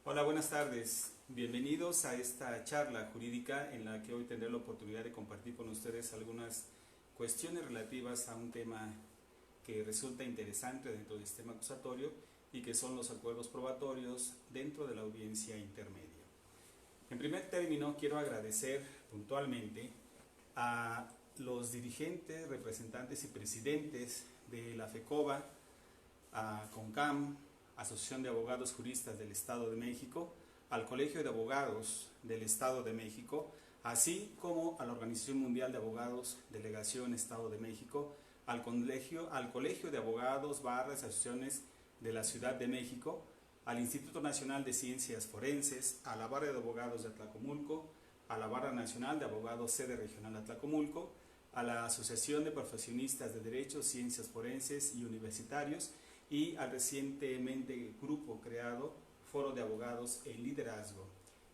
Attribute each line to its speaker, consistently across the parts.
Speaker 1: Hola, buenas tardes. Bienvenidos a esta charla jurídica en la que hoy tendré la oportunidad de compartir con ustedes algunas cuestiones relativas a un tema que resulta interesante dentro del sistema acusatorio y que son los acuerdos probatorios dentro de la audiencia intermedia. En primer término, quiero agradecer puntualmente a los dirigentes, representantes y presidentes de la FECOBA, a CONCAM, Asociación de Abogados Juristas del Estado de México, al Colegio de Abogados del Estado de México, así como a la Organización Mundial de Abogados, Delegación Estado de México, al Colegio de Abogados, asociaciones de la Ciudad de México, al Instituto Nacional de Ciencias Forenses, a la Barra de Abogados de Atlacomulco, a la Barra Nacional de Abogados Sede Regional de Atlacomulco, a la Asociación de Profesionistas de Derecho, Ciencias Forenses y Universitarios y al recientemente grupo creado Foro de Abogados en Liderazgo.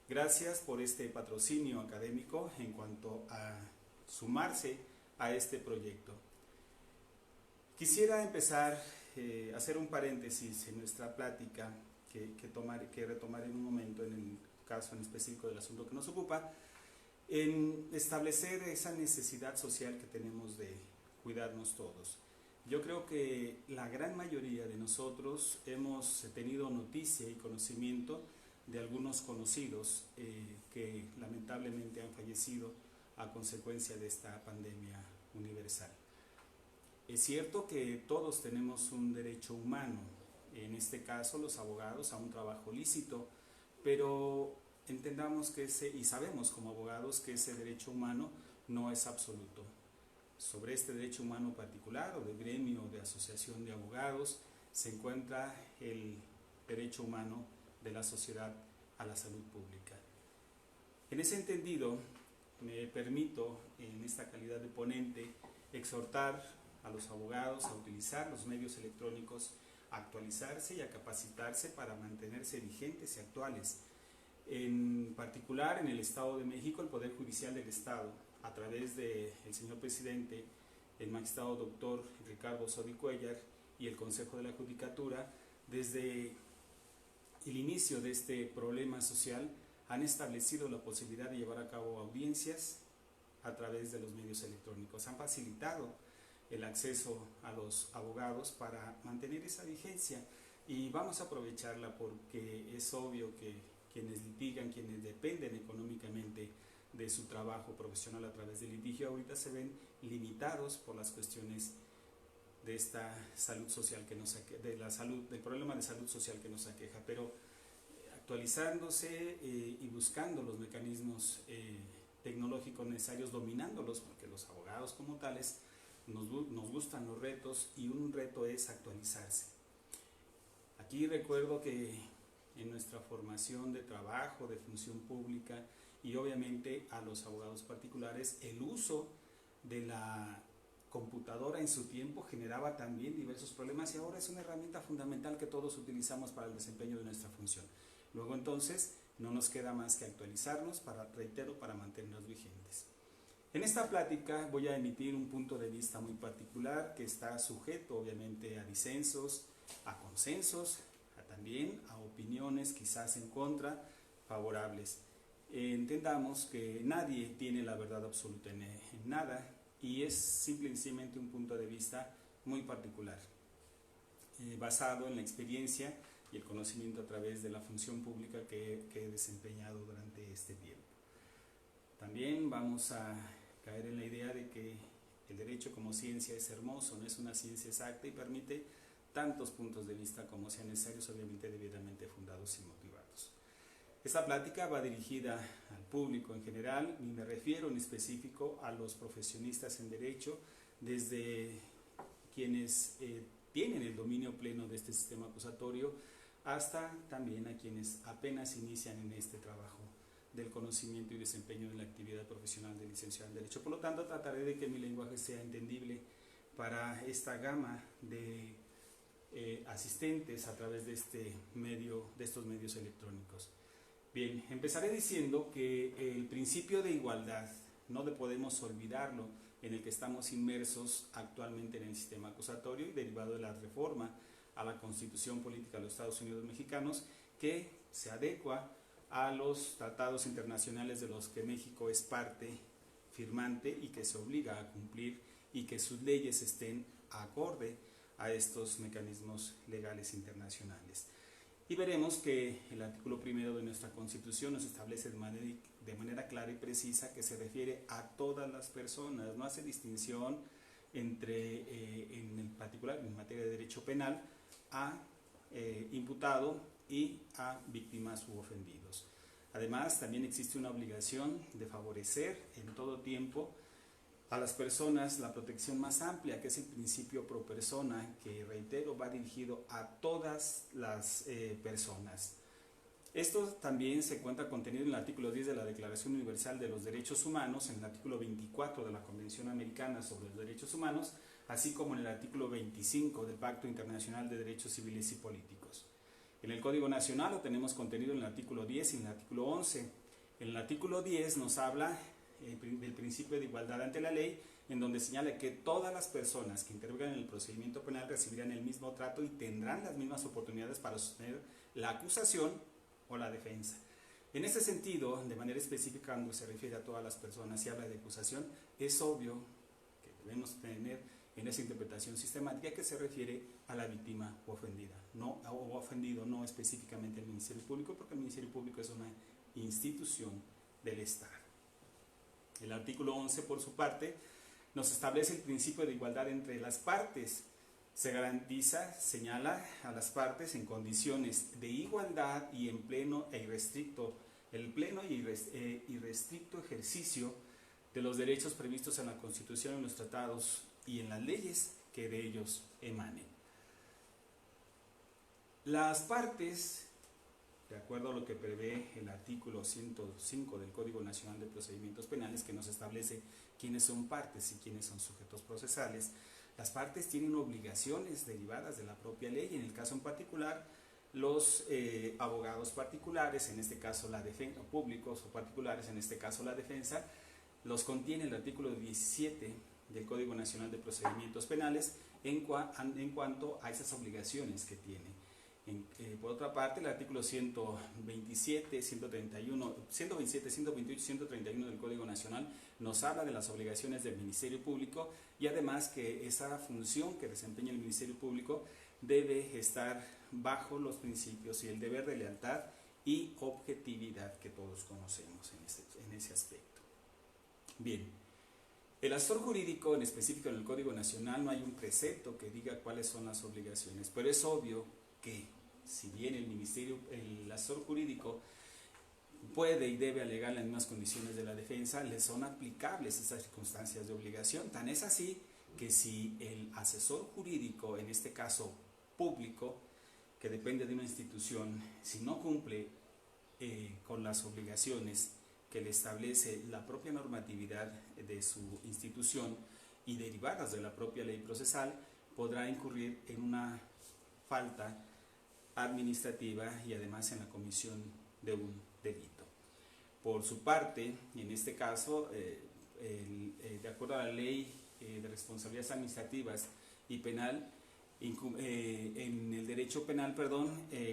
Speaker 1: Gracias por este patrocinio académico en cuanto a sumarse a este proyecto. Quisiera empezar a hacer un paréntesis en nuestra plática que retomar en un momento en el caso en específico del asunto que nos ocupa, en establecer esa necesidad social que tenemos de cuidarnos todos. Yo creo que la gran mayoría de nosotros hemos tenido noticia y conocimiento de algunos conocidos que lamentablemente han fallecido a consecuencia de esta pandemia universal. Es cierto que todos tenemos un derecho humano, en este caso los abogados, a un trabajo lícito, pero entendamos que y sabemos como abogados que ese derecho humano no es absoluto. Sobre este derecho humano particular o de gremio o de asociación de abogados se encuentra el derecho humano de la sociedad a la salud pública. En ese entendido, me permito, en esta calidad de ponente, exhortar a los abogados a utilizar los medios electrónicos, a actualizarse y a capacitarse para mantenerse vigentes y actuales. En particular, en el Estado de México, el Poder Judicial del Estado, a través del señor presidente, el magistrado doctor Ricardo Sodi Cuellar y el Consejo de la Judicatura, desde el inicio de este problema social, han establecido la posibilidad de llevar a cabo audiencias a través de los medios electrónicos. Han facilitado el acceso a los abogados para mantener esa vigencia y vamos a aprovecharla porque es obvio que quienes litigan, quienes dependen económicamente de su trabajo profesional a través del litigio, ahorita se ven limitados por las cuestiones de esta salud social que nos del problema de salud social que nos aqueja, pero actualizándose y buscando los mecanismos tecnológicos necesarios, dominándolos, porque los abogados como tales nos gustan los retos y un reto es actualizarse. Aquí recuerdo que en nuestra formación de trabajo, de función pública y obviamente a los abogados particulares, el uso de la computadora en su tiempo generaba también diversos problemas y ahora es una herramienta fundamental que todos utilizamos para el desempeño de nuestra función. Luego entonces no nos queda más que actualizarnos para mantenernos vigentes. En esta plática voy a emitir un punto de vista muy particular que está sujeto obviamente a disensos, a consensos, también a opiniones quizás en contra, favorables. Entendamos que nadie tiene la verdad absoluta en nada y es simplemente un punto de vista muy particular, basado en la experiencia y el conocimiento a través de la función pública que he desempeñado durante este tiempo. También vamos a caer en la idea de que el derecho como ciencia es hermoso, no es una ciencia exacta y permite tantos puntos de vista como sean necesarios, obviamente debidamente fundados y motivados. Esta plática va dirigida al público en general y me refiero en específico a los profesionistas en derecho, desde quienes tienen el dominio pleno de este sistema acusatorio hasta también a quienes apenas inician en este trabajo del conocimiento y desempeño de la actividad profesional de licenciado en Derecho. Por lo tanto, trataré de que mi lenguaje sea entendible para esta gama de asistentes a través de estos medios electrónicos. Bien, empezaré diciendo que el principio de igualdad no podemos olvidarlo, en el que estamos inmersos actualmente en el sistema acusatorio y derivado de la reforma a la Constitución Política de los Estados Unidos Mexicanos, que se adecua a los tratados internacionales de los que México es parte firmante y que se obliga a cumplir y que sus leyes estén acorde a estos mecanismos legales internacionales. Y veremos que el artículo primero de nuestra Constitución nos establece de manera clara y precisa que se refiere a todas las personas, no hace distinción entre, en el particular, en materia de derecho penal, a imputado y a víctimas u ofendidos. Además, también existe una obligación de favorecer en todo tiempo a las personas la protección más amplia, que es el principio pro persona, que, reitero, va dirigido a todas las personas. Esto también se encuentra contenido en el artículo 10 de la Declaración Universal de los Derechos Humanos, en el artículo 24 de la Convención Americana sobre los Derechos Humanos, así como en el artículo 25 del Pacto Internacional de Derechos Civiles y Políticos. En el Código Nacional lo tenemos contenido en el artículo 10 y en el artículo 11. En el artículo 10 nos habla del principio de igualdad ante la ley, en donde señala que todas las personas que intervengan en el procedimiento penal recibirán el mismo trato y tendrán las mismas oportunidades para sostener la acusación o la defensa. En este sentido, de manera específica, cuando se refiere a todas las personas y habla de acusación, es obvio que debemos tener en esa interpretación sistemática que se refiere a la víctima o ofendida, no, o ofendido, no específicamente al Ministerio Público, porque el Ministerio Público es una institución del Estado. El artículo 11, por su parte, nos establece el principio de igualdad entre las partes. Se garantiza, señala a las partes en condiciones de igualdad y en pleno e irrestricto, el pleno y irrestricto ejercicio de los derechos previstos en la Constitución, en los tratados y en las leyes que de ellos emanen. Las partes, de acuerdo a lo que prevé el artículo 105 del Código Nacional de Procedimientos Penales, que nos establece quiénes son partes y quiénes son sujetos procesales, las partes tienen obligaciones derivadas de la propia ley. En el caso en particular, los abogados particulares, en este caso la defensa, públicos o particulares, en este caso la defensa, los contiene el artículo 17 del Código Nacional de Procedimientos Penales en cuanto a esas obligaciones que tiene. Por otra parte, el artículo 127, 128, 131 del Código Nacional nos habla de las obligaciones del Ministerio Público y además que esa función que desempeña el Ministerio Público debe estar bajo los principios y el deber de lealtad y objetividad que todos conocemos en ese aspecto. Bien, el asesor jurídico, en específico en el Código Nacional, no hay un precepto que diga cuáles son las obligaciones, pero es obvio que si bien el asesor jurídico puede y debe alegar las mismas condiciones de la defensa, le son aplicables estas circunstancias de obligación. Tan es así que si el asesor jurídico, en este caso público, que depende de una institución, si no cumple con las obligaciones que le establece la propia normatividad de su institución y derivadas de la propia ley procesal, podrá incurrir en una falta administrativa y además en la comisión de un delito. Por su parte, en este caso, de acuerdo a la ley de responsabilidades administrativas y penal, en el derecho penal,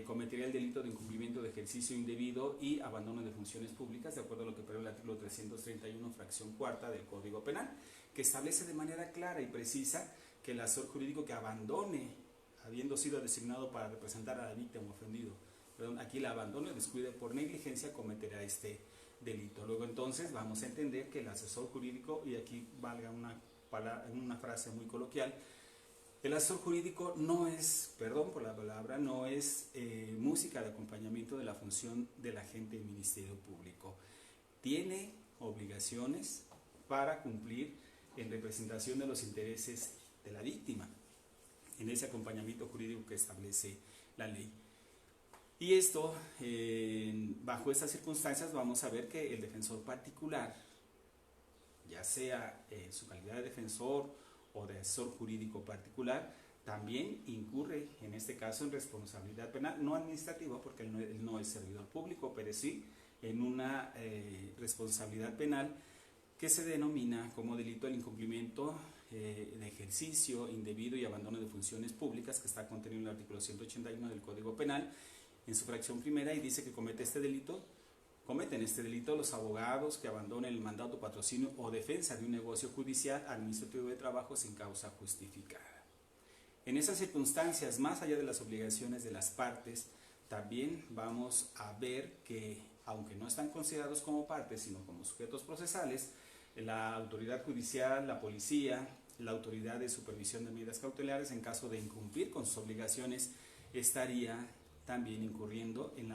Speaker 1: cometería el delito de incumplimiento de ejercicio indebido y abandono de funciones públicas, de acuerdo a lo que prevé el artículo 331, fracción cuarta del Código Penal, que establece de manera clara y precisa que el asesor jurídico que abandone, habiendo sido designado para representar a la víctima ofendido, aquí la abandone o descuide por negligencia, cometerá este delito. Luego entonces vamos a entender que el asesor jurídico, y aquí valga una frase muy coloquial, el asesor jurídico no es, perdón por la palabra, no es música de acompañamiento de la función del agente del Ministerio Público. Tiene obligaciones para cumplir en representación de los intereses de la víctima, en ese acompañamiento jurídico que establece la ley. Y esto, bajo estas circunstancias, vamos a ver que el defensor particular, ya sea en su calidad de defensor o de asesor jurídico particular, también incurre en este caso en responsabilidad penal, no administrativa porque él no es servidor público, pero sí en una responsabilidad penal que se denomina como delito del incumplimiento de ejercicio indebido y abandono de funciones públicas, que está contenido en el artículo 181 del Código Penal, en su fracción primera y dice que cometen este delito los abogados que abandonen el mandato, patrocinio o defensa de un negocio judicial, administrativo de trabajo sin causa justificada. En esas circunstancias, más allá de las obligaciones de las partes, también vamos a ver que, aunque no están considerados como partes, sino como sujetos procesales, la autoridad judicial, la policía, la autoridad de supervisión de medidas cautelares, en caso de incumplir con sus obligaciones, estaría también incurriendo en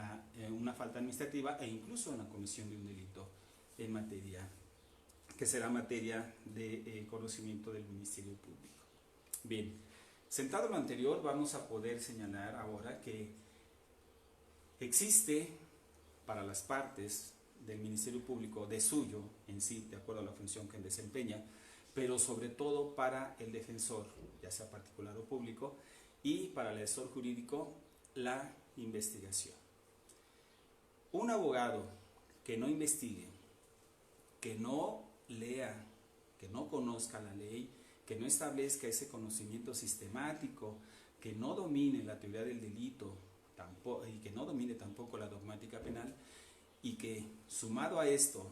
Speaker 1: una falta administrativa e incluso en la comisión de un delito en materia, que será materia de conocimiento del Ministerio Público. Bien, sentado lo anterior, vamos a poder señalar ahora que existe para las partes del Ministerio Público, de suyo en sí, de acuerdo a la función que desempeña, pero sobre todo para el defensor, ya sea particular o público, y para el asesor jurídico, la investigación. Un abogado que no investigue, que no lea, que no conozca la ley, que no establezca ese conocimiento sistemático, que no domine la teoría del delito y que no domine tampoco la dogmática penal, y que sumado a esto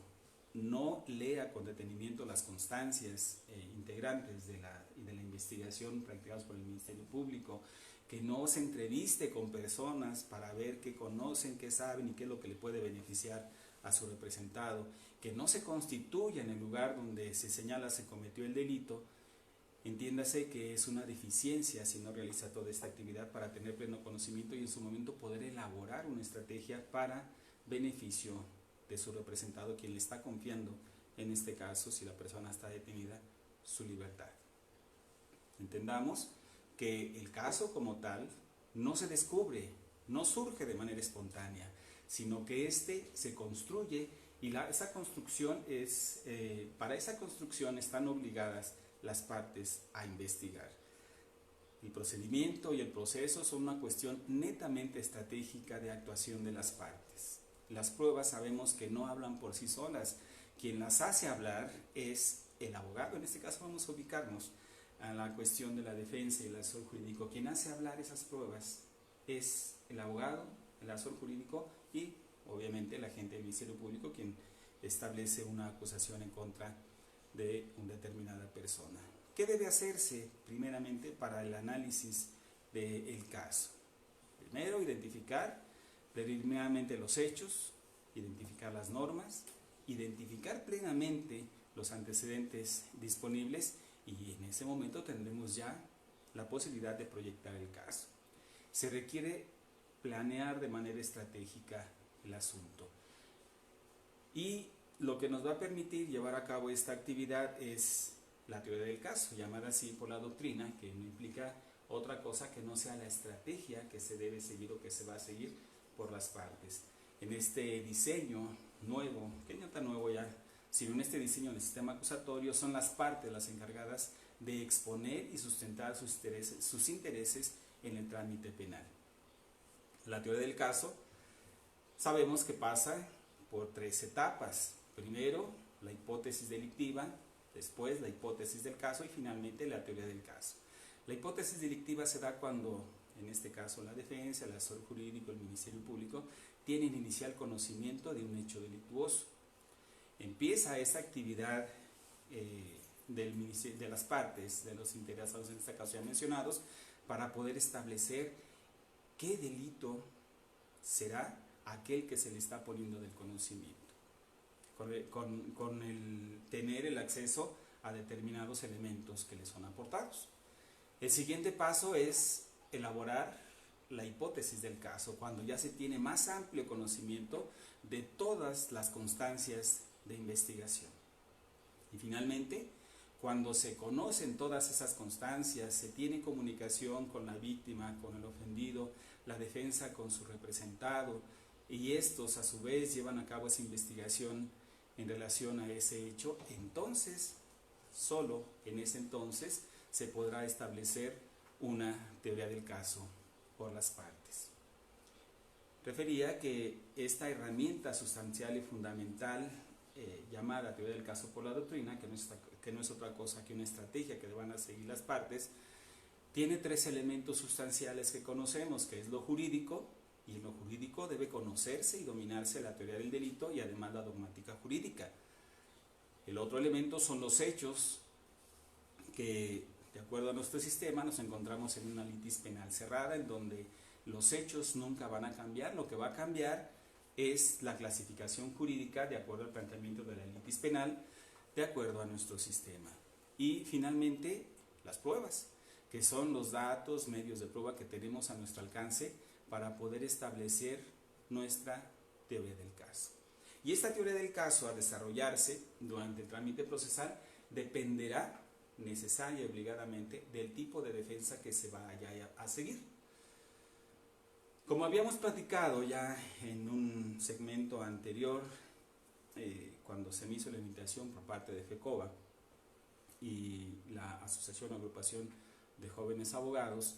Speaker 1: no lea con detenimiento las constancias integrantes de la investigación practicadas por el Ministerio Público, que no se entreviste con personas para ver qué conocen, qué saben y qué es lo que le puede beneficiar a su representado, que no se constituya en el lugar donde se señala se cometió el delito, entiéndase que es una deficiencia si no realiza toda esta actividad para tener pleno conocimiento y en su momento poder elaborar una estrategia para beneficio de su representado, quien le está confiando, en este caso, si la persona está detenida, su libertad. Entendamos que el caso como tal no se descubre, no surge de manera espontánea, sino que éste se construye y esa construcción para esa construcción están obligadas las partes a investigar. El procedimiento y el proceso son una cuestión netamente estratégica de actuación de las partes. Las pruebas sabemos que no hablan por sí solas. Quien las hace hablar es el abogado. En este caso vamos a ubicarnos a la cuestión de la defensa y el asesor jurídico. Quien hace hablar esas pruebas es el abogado, el asesor jurídico y obviamente el agente del Ministerio Público, quien establece una acusación en contra de una determinada persona. ¿Qué debe hacerse primeramente para el análisis del caso? Primero, identificar preliminarmente los hechos, identificar las normas, identificar plenamente los antecedentes disponibles y en ese momento tendremos ya la posibilidad de proyectar el caso. Se requiere planear de manera estratégica el asunto y lo que nos va a permitir llevar a cabo esta actividad es la teoría del caso, llamada así por la doctrina, que no implica otra cosa que no sea la estrategia que se debe seguir o que se va a seguir por las partes. En este diseño nuevo, que no tan nuevo ya, sino en este diseño del sistema acusatorio, son las partes las encargadas de exponer y sustentar sus intereses en el trámite penal. La teoría del caso sabemos que pasa por 3 etapas. Primero, la hipótesis delictiva, después la hipótesis del caso y finalmente la teoría del caso. La hipótesis delictiva se da cuando, en este caso, la defensa, el asesor jurídico, el Ministerio Público, tienen inicial conocimiento de un hecho delictuoso. Empieza esta actividad de las partes, de los interesados en este caso ya mencionados, para poder establecer qué delito será aquel que se le está poniendo del conocimiento, con el tener el acceso a determinados elementos que le son aportados. El siguiente paso es elaborar la hipótesis del caso, cuando ya se tiene más amplio conocimiento de todas las constancias de investigación. Y finalmente, cuando se conocen todas esas constancias, se tiene comunicación con la víctima, con el ofendido, la defensa con su representado, y estos a su vez llevan a cabo esa investigación en relación a ese hecho, entonces, solo en ese entonces, se podrá establecer una teoría del caso por las partes. Refería que esta herramienta sustancial y fundamental llamada teoría del caso por la doctrina, que no es otra cosa que una estrategia que van a seguir las partes, tiene 3 elementos sustanciales que conocemos, que es lo jurídico, Y en lo jurídico debe conocerse y dominarse la teoría del delito y además la dogmática jurídica. El otro elemento son los hechos que, de acuerdo a nuestro sistema, nos encontramos en una litis penal cerrada en donde los hechos nunca van a cambiar. Lo que va a cambiar es la clasificación jurídica de acuerdo al planteamiento de la litis penal, de acuerdo a nuestro sistema. Y finalmente, las pruebas, que son los datos, medios de prueba que tenemos a nuestro alcance para poder establecer nuestra teoría del caso. Y esta teoría del caso, a desarrollarse durante el trámite procesal, dependerá necesaria y obligadamente del tipo de defensa que se vaya a seguir. Como habíamos platicado ya en un segmento anterior, cuando se me hizo la invitación por parte de FECOBA y la Asociación o Agrupación de Jóvenes Abogados,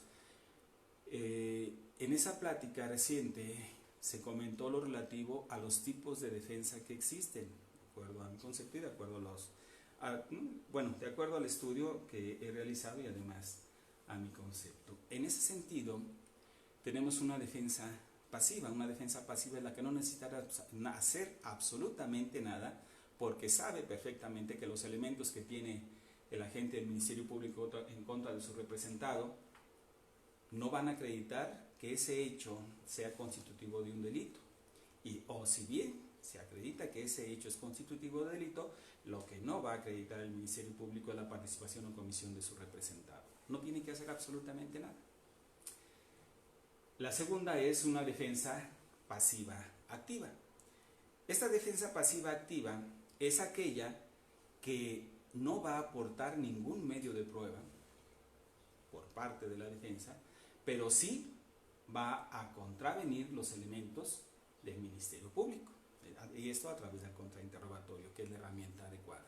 Speaker 1: en esa plática reciente se comentó lo relativo a los tipos de defensa que existen, de acuerdo a mi concepto y de acuerdo de acuerdo al estudio que he realizado y además a mi concepto. En ese sentido, tenemos una defensa pasiva. Una defensa pasiva es la que no necesita hacer absolutamente nada porque sabe perfectamente que los elementos que tiene el agente del Ministerio Público en contra de su representado no van a acreditar que ese hecho sea constitutivo de un delito. O si bien se acredita que ese hecho es constitutivo de delito, lo que no va a acreditar el Ministerio Público es la participación o comisión de su representado. No tiene que hacer absolutamente nada. La segunda es una defensa pasiva activa. Esta defensa pasiva activa es aquella que no va a aportar ningún medio de prueba por parte de la defensa, pero sí va a contravenir los elementos del Ministerio Público. Y esto a través del contrainterrogatorio, que es la herramienta adecuada.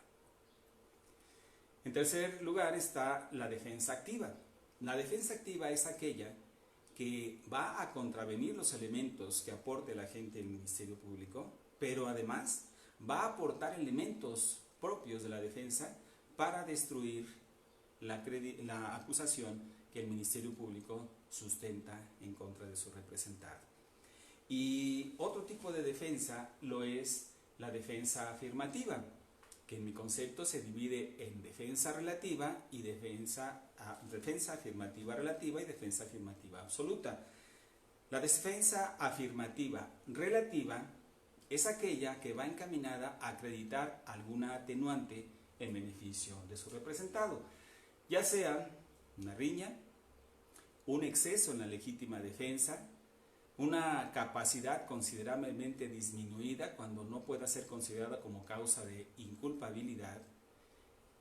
Speaker 1: En tercer lugar está la defensa activa. La defensa activa es aquella que va a contravenir los elementos que aporte el agente del Ministerio Público, pero además va a aportar elementos propios de la defensa para destruir la acusación que el Ministerio Público sustenta en contra de su representado. Y otro tipo de defensa lo es la defensa afirmativa, que en mi concepto se divide en defensa relativa y defensa afirmativa relativa y defensa afirmativa absoluta. La defensa afirmativa relativa es aquella que va encaminada a acreditar alguna atenuante en beneficio de su representado, ya sea una riña, un exceso en la legítima defensa, una capacidad considerablemente disminuida cuando no pueda ser considerada como causa de inculpabilidad,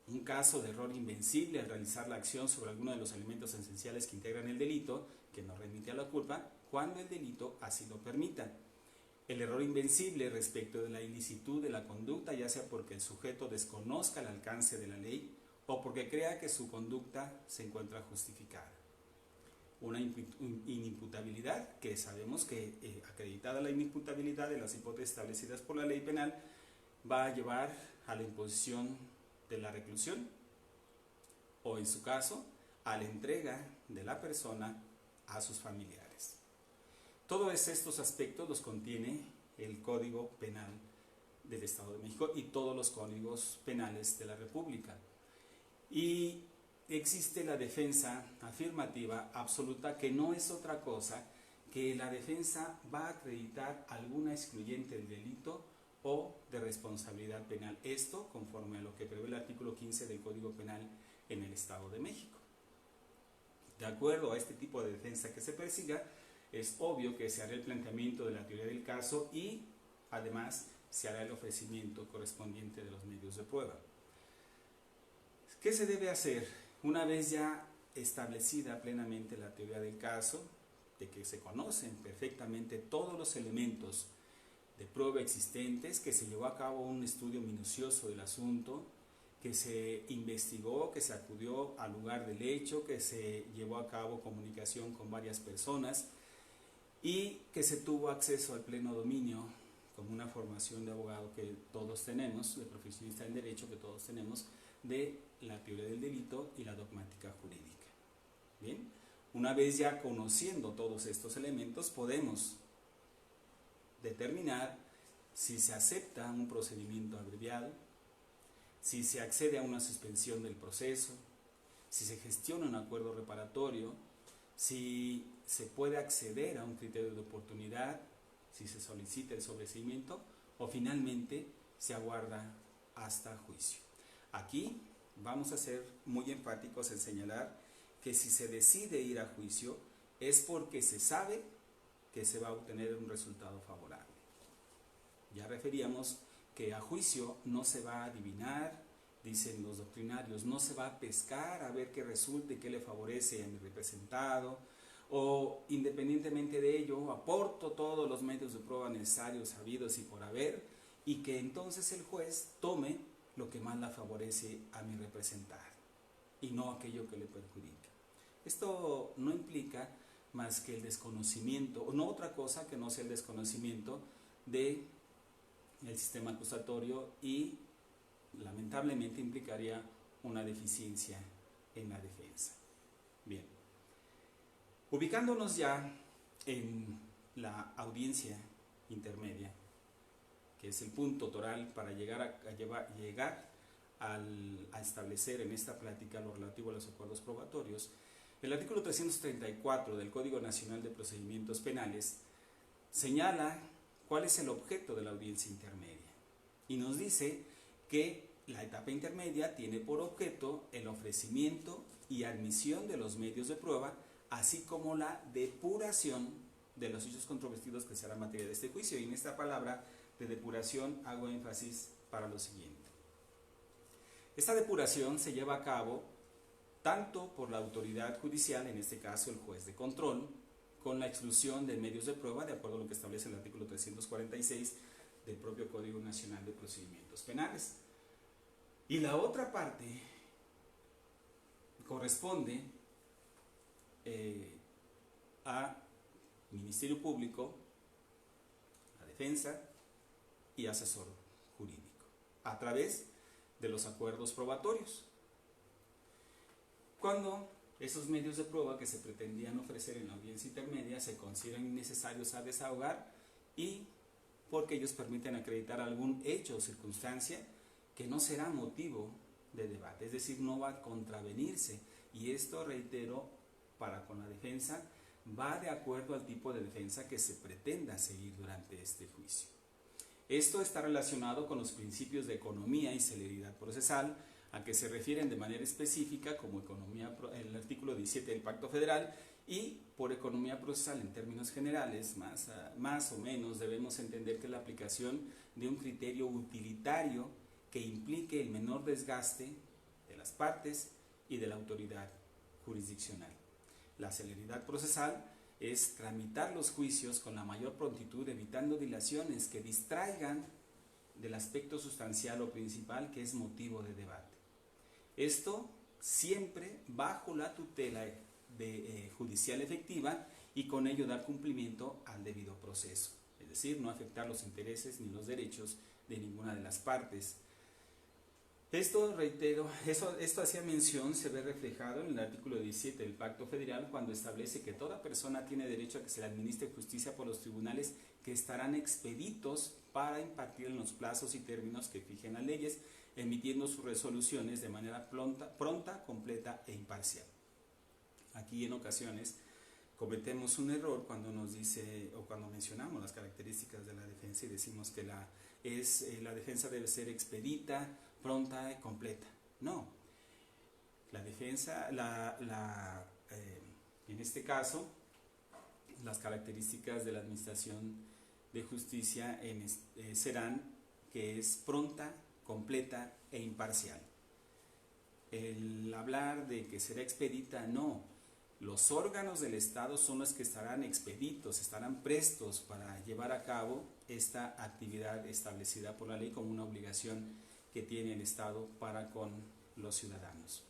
Speaker 1: un caso de error invencible al realizar la acción sobre alguno de los elementos esenciales que integran el delito, que no remite a la culpa, cuando el delito así lo permita. El error invencible respecto de la ilicitud de la conducta, ya sea porque el sujeto desconozca el alcance de la ley o porque crea que su conducta se encuentra justificada. Una inimputabilidad, que sabemos que acreditada la inimputabilidad de las hipótesis establecidas por la ley penal, va a llevar a la imposición de la reclusión o, en su caso, a la entrega de la persona a sus familiares. Todos estos aspectos los contiene el Código Penal del Estado de México y todos los códigos penales de la República. Y existe la defensa afirmativa absoluta, que no es otra cosa que la defensa va a acreditar alguna excluyente del delito o de responsabilidad penal. Esto conforme a lo que prevé el artículo 15 del Código Penal en el Estado de México. De acuerdo a este tipo de defensa que se persiga, es obvio que se hará el planteamiento de la teoría del caso y además se hará el ofrecimiento correspondiente de los medios de prueba. ¿Qué se debe hacer una vez ya establecida plenamente la teoría del caso, de que se conocen perfectamente todos los elementos de prueba existentes, que se llevó a cabo un estudio minucioso del asunto, que se investigó, que se acudió al lugar del hecho, que se llevó a cabo comunicación con varias personas y que se tuvo acceso al pleno dominio como una formación de abogado que todos tenemos, de profesionista en derecho que todos tenemos, de la teoría del delito y la dogmática jurídica? Bien, una vez ya conociendo todos estos elementos, podemos determinar si se acepta un procedimiento abreviado, si se accede a una suspensión del proceso, si se gestiona un acuerdo reparatorio, si se puede acceder a un criterio de oportunidad, si se solicita el sobreseimiento o finalmente se aguarda hasta juicio. Aquí vamos a ser muy enfáticos en señalar que si se decide ir a juicio es porque se sabe que se va a obtener un resultado favorable. Ya referíamos que a juicio no se va a adivinar, dicen los doctrinarios, no se va a pescar a ver qué resulte, qué le favorece a mi representado, o independientemente de ello, aporto todos los medios de prueba necesarios, habidos y por haber, y que entonces el juez tome lo que más la favorece a mi representado, y no aquello que le perjudica. Esto no implica más que el desconocimiento, o no otra cosa que no sea el desconocimiento del sistema acusatorio y lamentablemente implicaría una deficiencia en la defensa. Bien, ubicándonos ya en la audiencia intermedia, que es el punto toral para llegar a establecer en esta plática lo relativo a los acuerdos probatorios, el artículo 334 del Código Nacional de Procedimientos Penales señala cuál es el objeto de la audiencia intermedia y nos dice que la etapa intermedia tiene por objeto el ofrecimiento y admisión de los medios de prueba, así como la depuración de los hechos controvertidos que será materia de este juicio. Y en esta palabra de depuración hago énfasis para lo siguiente. Esta depuración se lleva a cabo tanto por la autoridad judicial, en este caso el juez de control, con la exclusión de medios de prueba, de acuerdo a lo que establece el artículo 346 del propio Código Nacional de Procedimientos Penales. Y la otra parte corresponde a Ministerio Público, a defensa y asesor jurídico, a través de los acuerdos probatorios. Cuando esos medios de prueba que se pretendían ofrecer en la audiencia intermedia se consideran innecesarios a desahogar y porque ellos permiten acreditar algún hecho o circunstancia que no será motivo de debate, es decir, no va a contravenirse. Y esto, reitero, para con la defensa, va de acuerdo al tipo de defensa que se pretenda seguir durante este juicio. Esto está relacionado con los principios de economía y celeridad procesal, a que se refieren de manera específica como economía, el artículo 17 del Pacto Federal, y por economía procesal en términos generales, más o menos, debemos entender que es la aplicación de un criterio utilitario que implique el menor desgaste de las partes y de la autoridad jurisdiccional. La celeridad procesal es tramitar los juicios con la mayor prontitud, evitando dilaciones que distraigan del aspecto sustancial o principal que es motivo de debate. Esto siempre bajo la tutela judicial efectiva y con ello dar cumplimiento al debido proceso, es decir, no afectar los intereses ni los derechos de ninguna de las partes. Esto, reitero, esto hacía mención, se ve reflejado en el artículo 17 del Pacto Federal, cuando establece que toda persona tiene derecho a que se le administre justicia por los tribunales que estarán expeditos para impartir en los plazos y términos que fijen las leyes, emitiendo sus resoluciones de manera pronta, completa e imparcial. Aquí en ocasiones cometemos un error cuando nos dice o cuando mencionamos las características de la defensa y decimos que la defensa debe ser expedita, pronta y completa. No, la defensa, en este caso, las características de la administración de justicia serán que es pronta, completa e imparcial. El hablar de que será expedita, no. Los órganos del Estado son los que estarán expeditos, estarán prestos para llevar a cabo esta actividad establecida por la ley como una obligación que tiene el Estado para con los ciudadanos.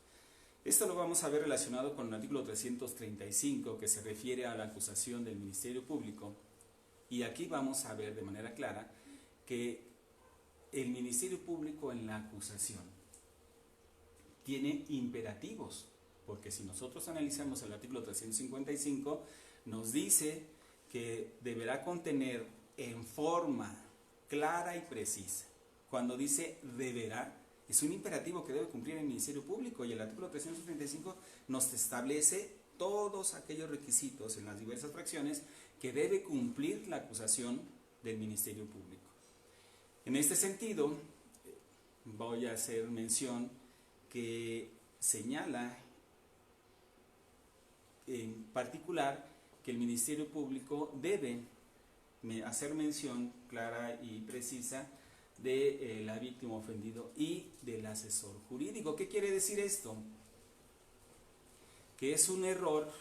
Speaker 1: Esto lo vamos a ver relacionado con el artículo 335, que se refiere a la acusación del Ministerio Público, y aquí vamos a ver de manera clara que el Ministerio Público en la acusación tiene imperativos, porque si nosotros analizamos el artículo 355, nos dice que deberá contener en forma clara y precisa. Cuando dice deberá, es un imperativo que debe cumplir el Ministerio Público, y el artículo 335 nos establece todos aquellos requisitos en las diversas fracciones que debe cumplir la acusación del Ministerio Público. En este sentido, voy a hacer mención que señala en particular que el Ministerio Público debe hacer mención clara y precisa de la víctima ofendido y del asesor jurídico. ¿Qué quiere decir esto? Que es un error,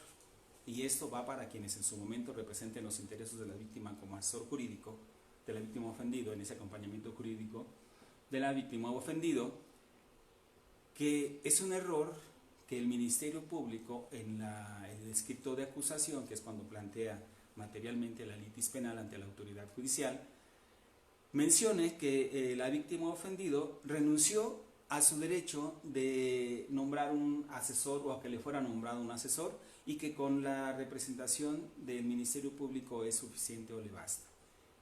Speaker 1: y esto va para quienes en su momento representen los intereses de la víctima como asesor jurídico, de la víctima ofendido en ese acompañamiento jurídico de la víctima ofendido, que es un error que el Ministerio Público en el escrito de acusación, que es cuando plantea materialmente la litis penal ante la autoridad judicial, mencione que la víctima ofendido renunció a su derecho de nombrar un asesor o a que le fuera nombrado un asesor, y que con la representación del Ministerio Público es suficiente o le basta.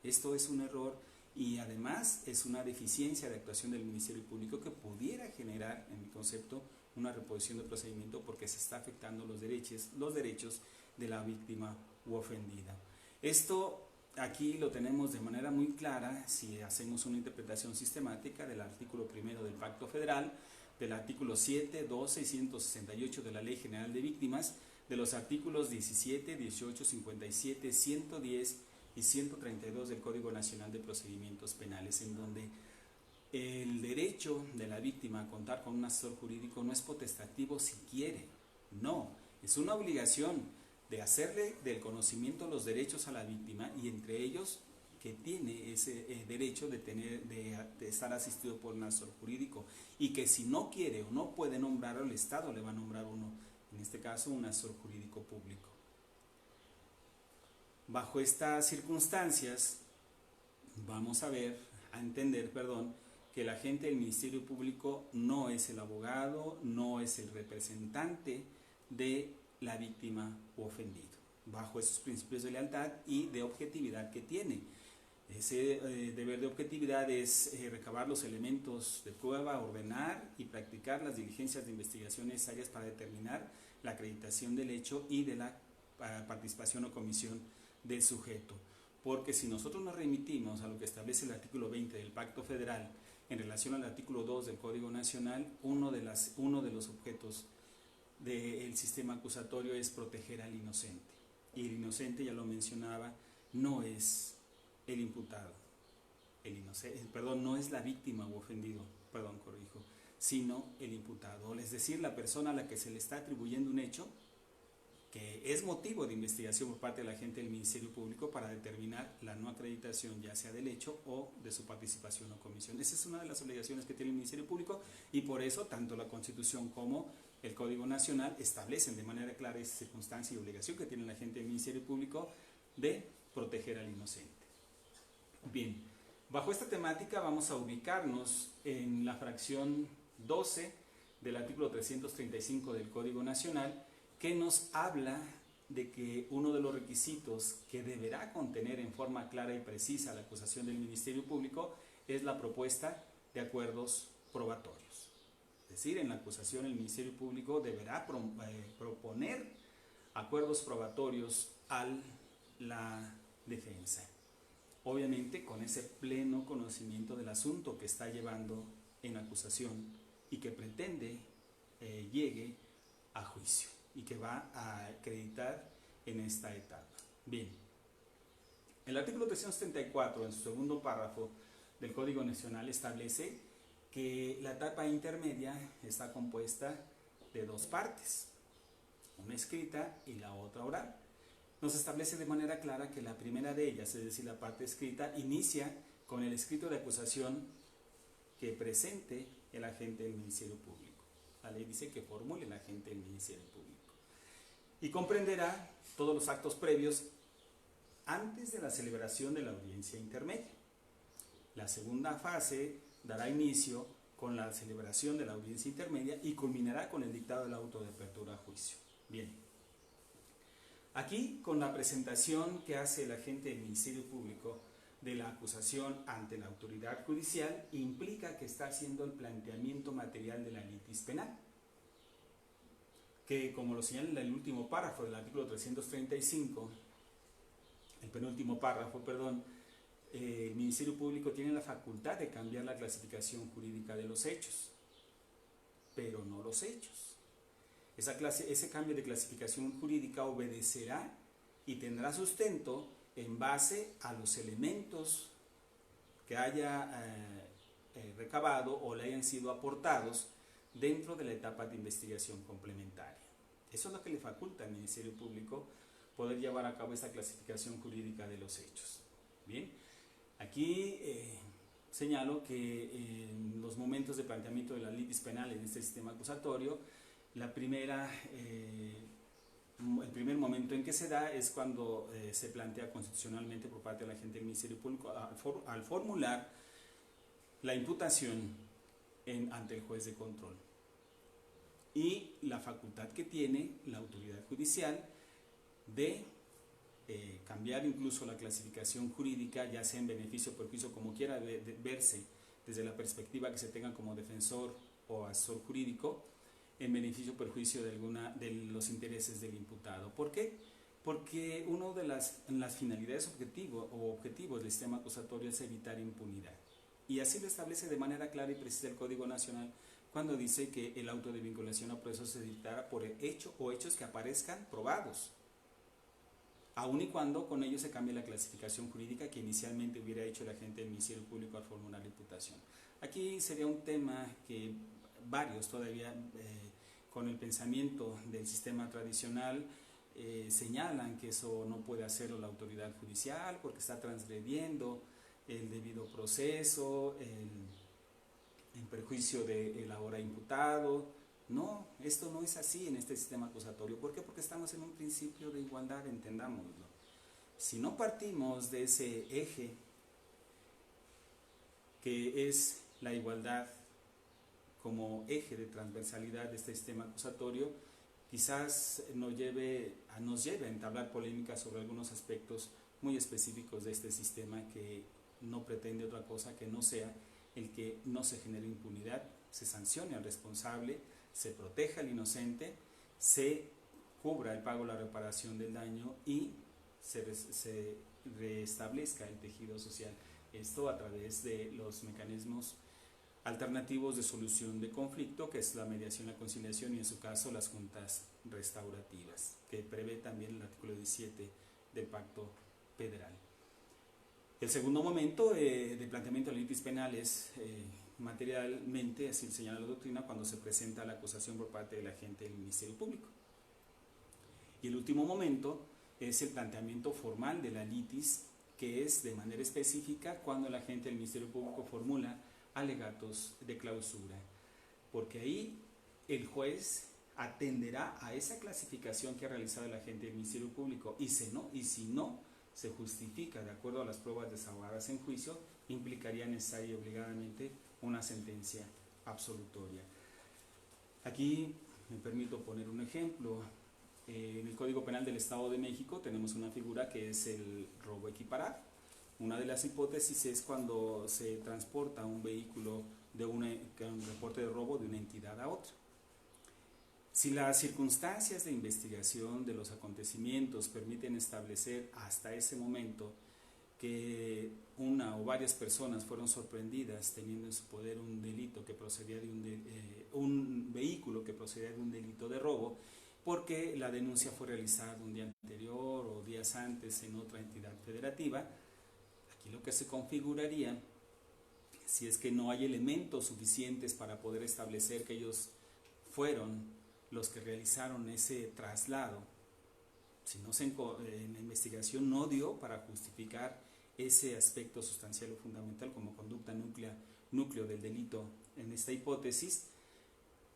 Speaker 1: Esto es un error, y además es una deficiencia de actuación del Ministerio Público que pudiera generar, en mi concepto, una reposición de procedimiento, porque se está afectando los derechos de la víctima u ofendida. Esto aquí lo tenemos de manera muy clara si hacemos una interpretación sistemática del artículo 1 del Pacto Federal, del artículo 7, 12 y 168 de la Ley General de Víctimas, de los artículos 17, 18, 57, 110 y 132 del Código Nacional de Procedimientos Penales, en donde el derecho de la víctima a contar con un asesor jurídico no es potestativo si quiere, no, es una obligación de hacerle del conocimiento los derechos a la víctima, y entre ellos que tiene ese derecho de estar asistido por un asesor jurídico, y que si no quiere o no puede nombrarlo, el Estado le va a nombrar uno, en este caso un asesor jurídico público. Bajo estas circunstancias vamos a entender, que el agente del Ministerio Público no es el abogado, no es el representante de la víctima u ofendido, bajo esos principios de lealtad y de objetividad que tiene. Ese deber de objetividad es recabar los elementos de prueba, ordenar y practicar las diligencias de investigación necesarias para determinar la acreditación del hecho y de la participación o comisión del sujeto. Porque si nosotros nos remitimos a lo que establece el artículo 20 del Pacto Federal en relación al artículo 2 del Código Nacional, uno de los objetos del sistema acusatorio es proteger al inocente. Y el inocente, ya lo mencionaba, no es el imputado, no es la víctima u ofendido, sino el imputado, es decir, la persona a la que se le está atribuyendo un hecho que es motivo de investigación por parte del agente del Ministerio Público para determinar la no acreditación, ya sea del hecho o de su participación o comisión. Esa es una de las obligaciones que tiene el Ministerio Público, y por eso tanto la Constitución como el Código Nacional establecen de manera clara esa circunstancia y obligación que tiene el agente del Ministerio Público de proteger al inocente. Bien, bajo esta temática vamos a ubicarnos en la fracción 12 del artículo 335 del Código Nacional, que nos habla de que uno de los requisitos que deberá contener en forma clara y precisa la acusación del Ministerio Público es la propuesta de acuerdos probatorios. Es decir, en la acusación el Ministerio Público deberá proponer acuerdos probatorios a la defensa. Obviamente con ese pleno conocimiento del asunto que está llevando en acusación y que pretende llegue a juicio y que va a acreditar en esta etapa. Bien, el artículo 334, en su segundo párrafo del Código Nacional, establece que la etapa intermedia está compuesta de dos partes, una escrita y la otra oral. Nos establece de manera clara que la primera de ellas, es decir, la parte escrita, inicia con el escrito de acusación que presente el agente del Ministerio Público. La ley dice que formule el agente del Ministerio Público. Y comprenderá todos los actos previos antes de la celebración de la audiencia intermedia. La segunda fase dará inicio con la celebración de la audiencia intermedia y culminará con el dictado del auto de apertura a juicio. Bien, aquí con la presentación que hace el agente del Ministerio Público de la acusación ante la autoridad judicial implica que está haciendo el planteamiento material de la litis penal, que como lo señala el último párrafo del artículo 335, el penúltimo párrafo, perdón, el Ministerio Público tiene la facultad de cambiar la clasificación jurídica de los hechos, pero no los hechos. Ese cambio de clasificación jurídica obedecerá y tendrá sustento en base a los elementos que haya recabado o le hayan sido aportados dentro de la etapa de investigación complementaria. Eso es lo que le faculta al Ministerio Público poder llevar a cabo esta clasificación jurídica de los hechos. Bien, aquí señalo que en los momentos de planteamiento de la litis penal en este sistema acusatorio, el primer momento en que se da es cuando se plantea constitucionalmente por parte de la agente del Ministerio Público al formular la imputación ante el juez de control y la facultad que tiene la autoridad judicial de cambiar incluso la clasificación jurídica, ya sea en beneficio o perjuicio, como quiera verse desde la perspectiva que se tenga como defensor o asesor jurídico, en beneficio o perjuicio de los intereses del imputado. ¿Por qué? Porque una de las finalidades objetivos del sistema acusatorio es evitar impunidad. Y así lo establece de manera clara y precisa el Código Nacional cuando dice que el auto de vinculación a proceso se dictará por el hecho o hechos que aparezcan probados, aun y cuando con ello se cambie la clasificación jurídica que inicialmente hubiera hecho el agente del Ministerio Público al formular la imputación. Aquí sería un tema que varios todavía con el pensamiento del sistema tradicional señalan que eso no puede hacerlo la autoridad judicial porque está transgrediendo el debido proceso, en perjuicio del ahora imputado. No, esto no es así en este sistema acusatorio. ¿Por qué? Porque estamos en un principio de igualdad, entendámoslo. Si no partimos de ese eje que es la igualdad como eje de transversalidad de este sistema acusatorio, quizás nos lleve a entablar polémicas sobre algunos aspectos muy específicos de este sistema que no pretende otra cosa que no sea el que no se genere impunidad, se sancione al responsable, se proteja al inocente, se cubra el pago o la reparación del daño y se restablezca el tejido social. Esto a través de los mecanismos alternativos de solución de conflicto, que es la mediación, la conciliación y en su caso las juntas restaurativas, que prevé también el artículo 17 del Pacto Federal. El segundo momento de planteamiento de la litis penal es materialmente, así señala la doctrina, cuando se presenta la acusación por parte del agente del Ministerio Público. Y el último momento es el planteamiento formal de la litis, que es de manera específica cuando el agente del Ministerio Público formula alegatos de clausura, porque ahí el juez atenderá a esa clasificación que ha realizado el agente del Ministerio Público y si no se justifica de acuerdo a las pruebas desahogadas en juicio, implicaría necesaria y obligadamente una sentencia absolutoria. Aquí me permito poner un ejemplo. En el Código Penal del Estado de México tenemos una figura que es el robo equiparado. Una de las hipótesis es cuando se transporta un vehículo un reporte de robo de una entidad a otra. Si las circunstancias de investigación de los acontecimientos permiten establecer hasta ese momento que una o varias personas fueron sorprendidas teniendo en su poder un delito que procedía de un vehículo que procedía de un delito de robo, porque la denuncia fue realizada un día anterior o días antes en otra entidad federativa, aquí lo que se configuraría, si es que no hay elementos suficientes para poder establecer que ellos fueron los que realizaron ese traslado, si no en la investigación no dio para justificar ese aspecto sustancial o fundamental como conducta núcleo del delito en esta hipótesis,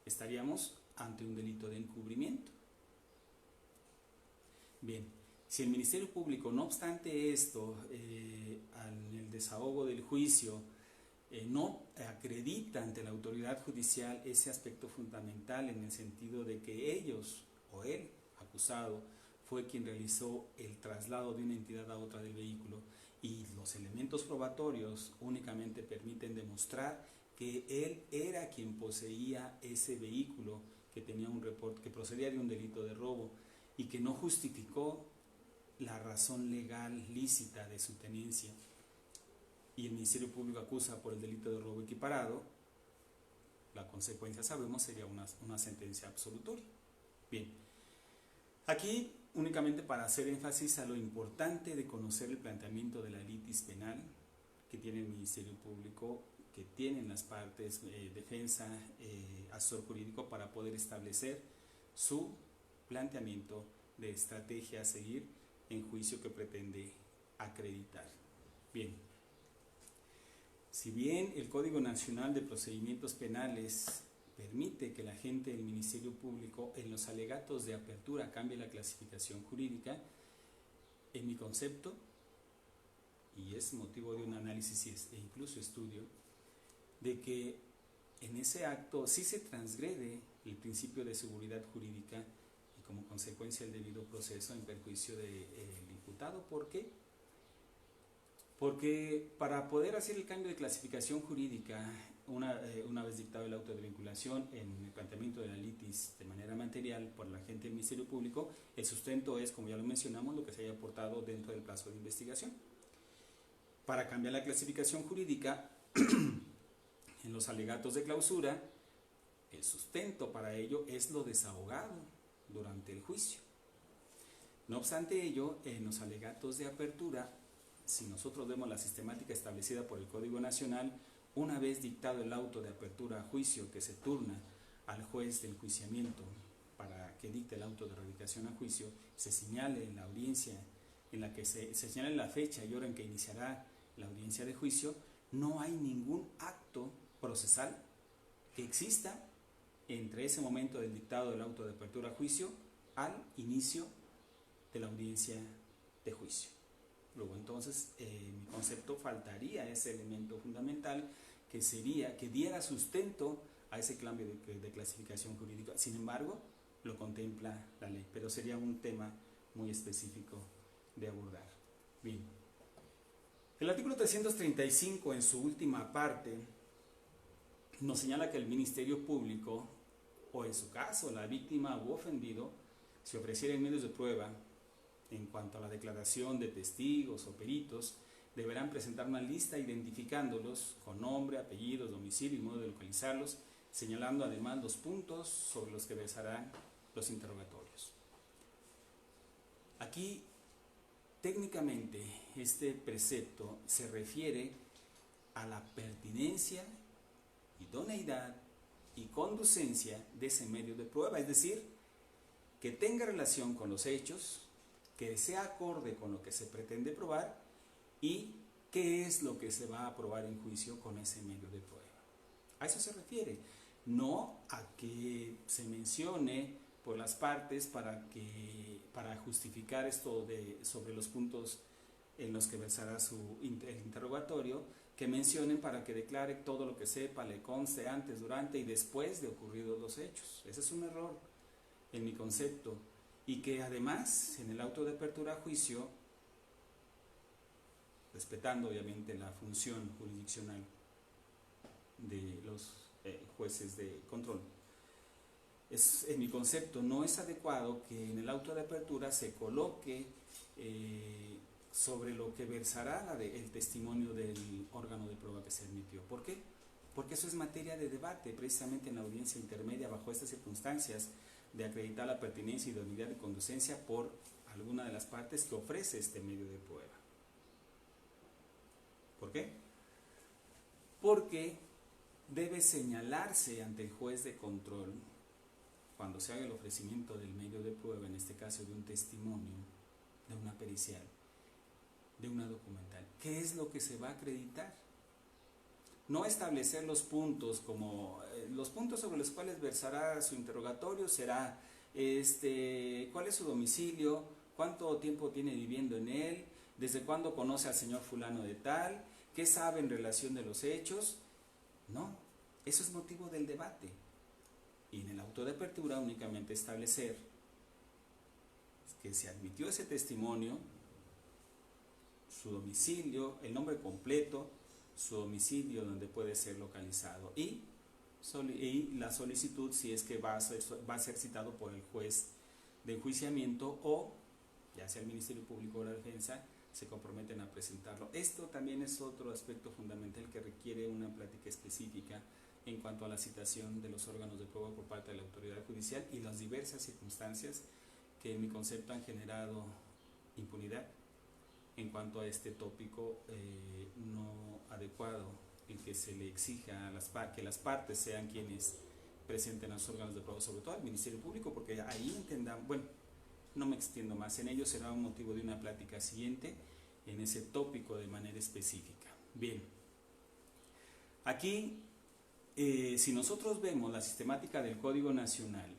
Speaker 1: estaríamos ante un delito de encubrimiento. Bien, si el Ministerio Público, no obstante esto, en el desahogo del juicio, no acredita ante la autoridad judicial ese aspecto fundamental en el sentido de que ellos o el acusado fue quien realizó el traslado de una entidad a otra del vehículo y los elementos probatorios únicamente permiten demostrar que él era quien poseía ese vehículo que tenía un reporte, que procedía de un delito de robo y que no justificó la razón legal lícita de su tenencia, y el Ministerio Público acusa por el delito de robo equiparado, la consecuencia, sabemos, sería una sentencia absolutoria. Bien, aquí únicamente para hacer énfasis a lo importante de conocer el planteamiento de la litis penal que tiene el Ministerio Público, que tienen las partes, defensa, asesor jurídico, para poder establecer su planteamiento de estrategia a seguir en juicio que pretende acreditar. Bien, si bien el Código Nacional de Procedimientos Penales permite que el agente del Ministerio Público en los alegatos de apertura cambie la clasificación jurídica, en mi concepto, y es motivo de un análisis e incluso estudio, de que en ese acto sí se transgrede el principio de seguridad jurídica y como consecuencia el debido proceso en perjuicio del imputado. ¿Por qué? Porque para poder hacer el cambio de clasificación jurídica, una vez dictado el auto de vinculación en el planteamiento de la litis de manera material por el agente del Ministerio Público, el sustento es, como ya lo mencionamos, lo que se haya aportado dentro del plazo de investigación. Para cambiar la clasificación jurídica, en los alegatos de clausura, el sustento para ello es lo desahogado durante el juicio. No obstante ello, en los alegatos de apertura, si nosotros vemos la sistemática establecida por el Código Nacional, una vez dictado el auto de apertura a juicio que se turna al juez de enjuiciamiento para que dicte el auto de erradicación a juicio, se señale en la audiencia en la que se señale la fecha y hora en que iniciará la audiencia de juicio, no hay ningún acto procesal que exista entre ese momento del dictado del auto de apertura a juicio al inicio de la audiencia de juicio. Luego entonces, en mi concepto, faltaría ese elemento fundamental que sería que diera sustento a ese cambio de clasificación jurídica. Sin embargo, lo contempla la ley, pero sería un tema muy específico de abordar. Bien. El artículo 335, en su última parte, nos señala que el Ministerio Público, o en su caso la víctima u ofendido, si ofrecieren medios de prueba en cuanto a la declaración de testigos o peritos, deberán presentar una lista identificándolos con nombre, apellidos, domicilio y modo de localizarlos, señalando además los puntos sobre los que versarán los interrogatorios. Aquí, técnicamente, este precepto se refiere a la pertinencia, idoneidad y conducencia de ese medio de prueba, es decir, que tenga relación con los hechos, que sea acorde con lo que se pretende probar y qué es lo que se va a probar en juicio con ese medio de prueba. A eso se refiere, no a que se mencione por las partes para justificar esto sobre los puntos en los que versará el interrogatorio, que mencionen para que declare todo lo que sepa, le conste antes, durante y después de ocurridos los hechos. Ese es un error en mi concepto, y que además en el auto de apertura a juicio, respetando obviamente la función jurisdiccional de los jueces de control, en mi concepto no es adecuado que en el auto de apertura se coloque sobre lo que versará el testimonio del órgano de prueba que se admitió. ¿Por qué? Porque eso es materia de debate precisamente en la audiencia intermedia bajo estas circunstancias de acreditar la pertinencia, idoneidad y conducencia por alguna de las partes que ofrece este medio de prueba. ¿Por qué? Porque debe señalarse ante el juez de control, cuando se haga el ofrecimiento del medio de prueba, en este caso de un testimonio, de una pericial, de una documental, ¿qué es lo que se va a acreditar? No establecer los puntos como los puntos sobre los cuales versará su interrogatorio será cuál es su domicilio, cuánto tiempo tiene viviendo en él, desde cuándo conoce al señor fulano de tal, qué sabe en relación de los hechos. No, eso es motivo del debate. Y en el auto de apertura únicamente establecer que se admitió ese testimonio, su domicilio, el nombre completo, su domicilio donde puede ser localizado y la solicitud si es que va a ser citado por el juez de enjuiciamiento o ya sea el Ministerio Público o la Defensa se comprometen a presentarlo. Esto también es otro aspecto fundamental que requiere una plática específica en cuanto a la citación de los órganos de prueba por parte de la autoridad judicial y las diversas circunstancias que en mi concepto han generado impunidad en cuanto a este tópico no adecuado en que se le exija que las partes sean quienes presenten a los órganos de prueba, sobre todo al Ministerio Público, porque ahí entendamos, bueno, no me extiendo más en ello, será un motivo de una plática siguiente en ese tópico de manera específica. Bien, aquí si nosotros vemos la sistemática del Código Nacional,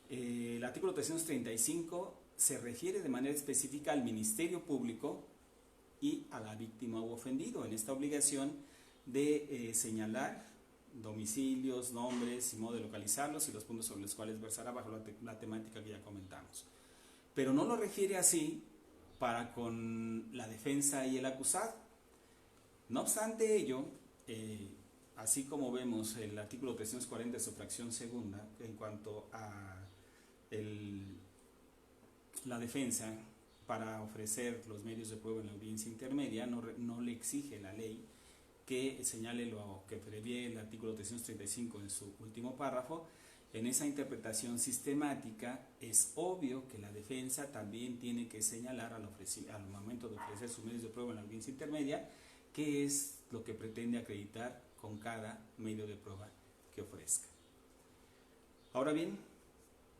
Speaker 1: el artículo 335 se refiere de manera específica al Ministerio Público y a la víctima u ofendido en esta obligación de señalar domicilios, nombres y modo de localizarlos y los puntos sobre los cuales versará bajo la temática que ya comentamos. Pero no lo refiere así para con la defensa y el acusado. No obstante ello, así como vemos el artículo 340 de su fracción segunda en cuanto a la defensa para ofrecer los medios de prueba en la audiencia intermedia, no le exige la ley que señale lo que prevé el artículo 335 en su último párrafo. En esa interpretación sistemática es obvio que la defensa también tiene que señalar al momento de ofrecer sus medios de prueba en la audiencia intermedia qué es lo que pretende acreditar con cada medio de prueba que ofrezca. Ahora bien,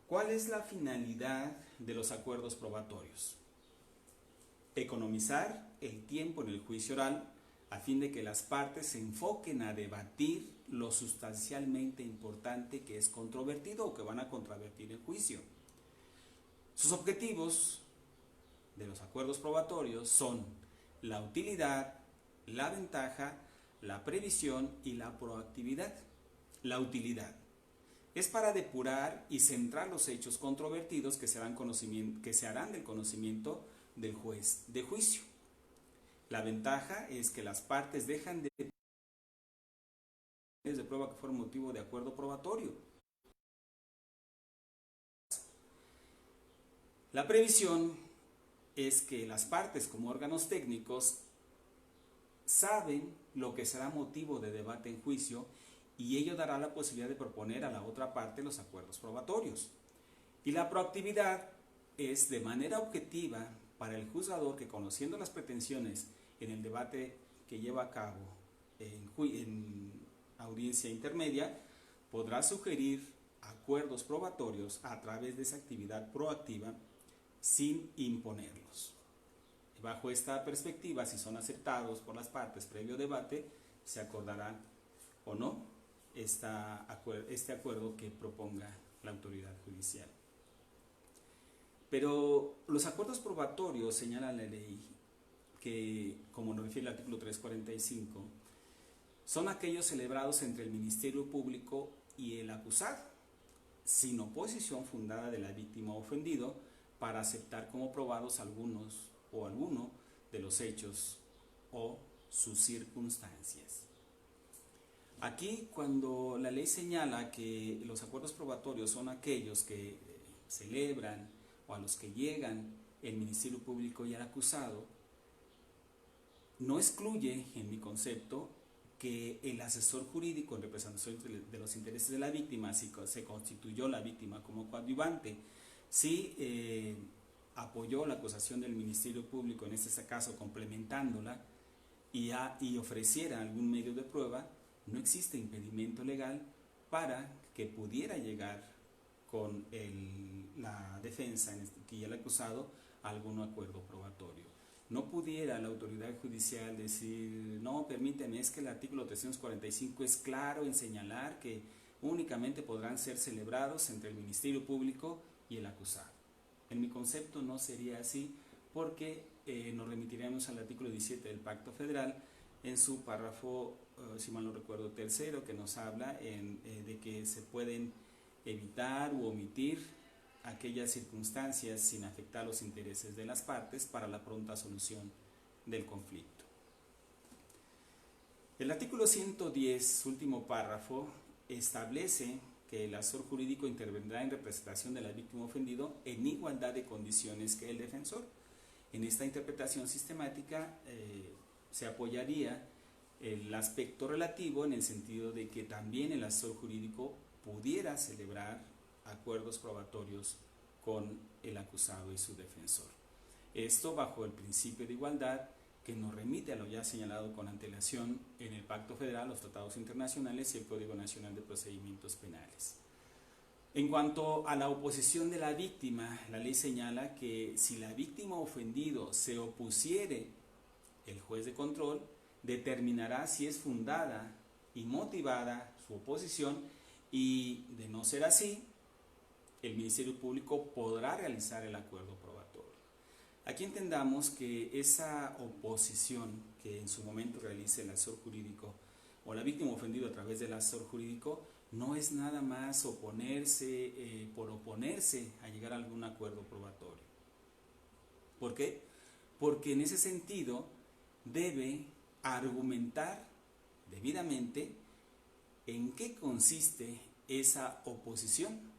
Speaker 1: ¿cuál es la finalidad de los acuerdos probatorios? Economizar el tiempo en el juicio oral a fin de que las partes se enfoquen a debatir lo sustancialmente importante que es controvertido o que van a controvertir el juicio. Sus objetivos de los acuerdos probatorios son la utilidad, la ventaja, la previsión y la proactividad. La utilidad es para depurar y centrar los hechos controvertidos que se harán del conocimiento del juez de juicio. La ventaja es que las partes dejan de prueba que fueron motivo de acuerdo probatorio. La previsión es que las partes como órganos técnicos saben lo que será motivo de debate en juicio y ello dará la posibilidad de proponer a la otra parte los acuerdos probatorios. Y la proactividad es de manera objetiva para el juzgador que, conociendo las pretensiones en el debate que lleva a cabo en audiencia intermedia, podrá sugerir acuerdos probatorios a través de esa actividad proactiva sin imponerlos. Bajo esta perspectiva, si son aceptados por las partes previo debate, se acordará o no este acuerdo que proponga la autoridad judicial. Pero los acuerdos probatorios, señala la ley, que, como nos refiere el artículo 345, son aquellos celebrados entre el Ministerio Público y el acusado, sin oposición fundada de la víctima o ofendido, para aceptar como probados alguno de los hechos o sus circunstancias. Aquí, cuando la ley señala que los acuerdos probatorios son aquellos que celebran o a los que llegan el Ministerio Público y el acusado, no excluye, en mi concepto, que el asesor jurídico en representación de los intereses de la víctima, si se constituyó la víctima como coadyuvante, si apoyó la acusación del Ministerio Público, en este caso complementándola, y ofreciera algún medio de prueba, no existe impedimento legal para que pudiera llegar con la defensa y el acusado a algún acuerdo probatorio. No pudiera la autoridad judicial decir, no, permíteme, es que el artículo 345 es claro en señalar que únicamente podrán ser celebrados entre el Ministerio Público y el acusado. En mi concepto no sería así, porque nos remitiremos al artículo 17 del Pacto Federal en su párrafo, si mal no recuerdo, tercero, que nos habla de que se pueden evitar u omitir aquellas circunstancias sin afectar los intereses de las partes para la pronta solución del conflicto. El artículo 110, último párrafo, establece que el asesor jurídico intervendrá en representación de la víctima ofendido en igualdad de condiciones que el defensor. En esta interpretación sistemática se apoyaría el aspecto relativo en el sentido de que también el asesor jurídico pudiera celebrar acuerdos probatorios con el acusado y su defensor. Esto bajo el principio de igualdad que nos remite a lo ya señalado con antelación en el Pacto Federal, los tratados internacionales y el Código Nacional de Procedimientos Penales. En cuanto a la oposición de la víctima, la ley señala que si la víctima ofendido se opusiere, el juez de control determinará si es fundada y motivada su oposición y, de no ser así, el Ministerio Público podrá realizar el acuerdo probatorio. Aquí entendamos que esa oposición que en su momento realice el asesor jurídico o la víctima ofendida a través del asesor jurídico no es nada más oponerse por oponerse a llegar a algún acuerdo probatorio. ¿Por qué? Porque en ese sentido debe argumentar debidamente en qué consiste esa oposición.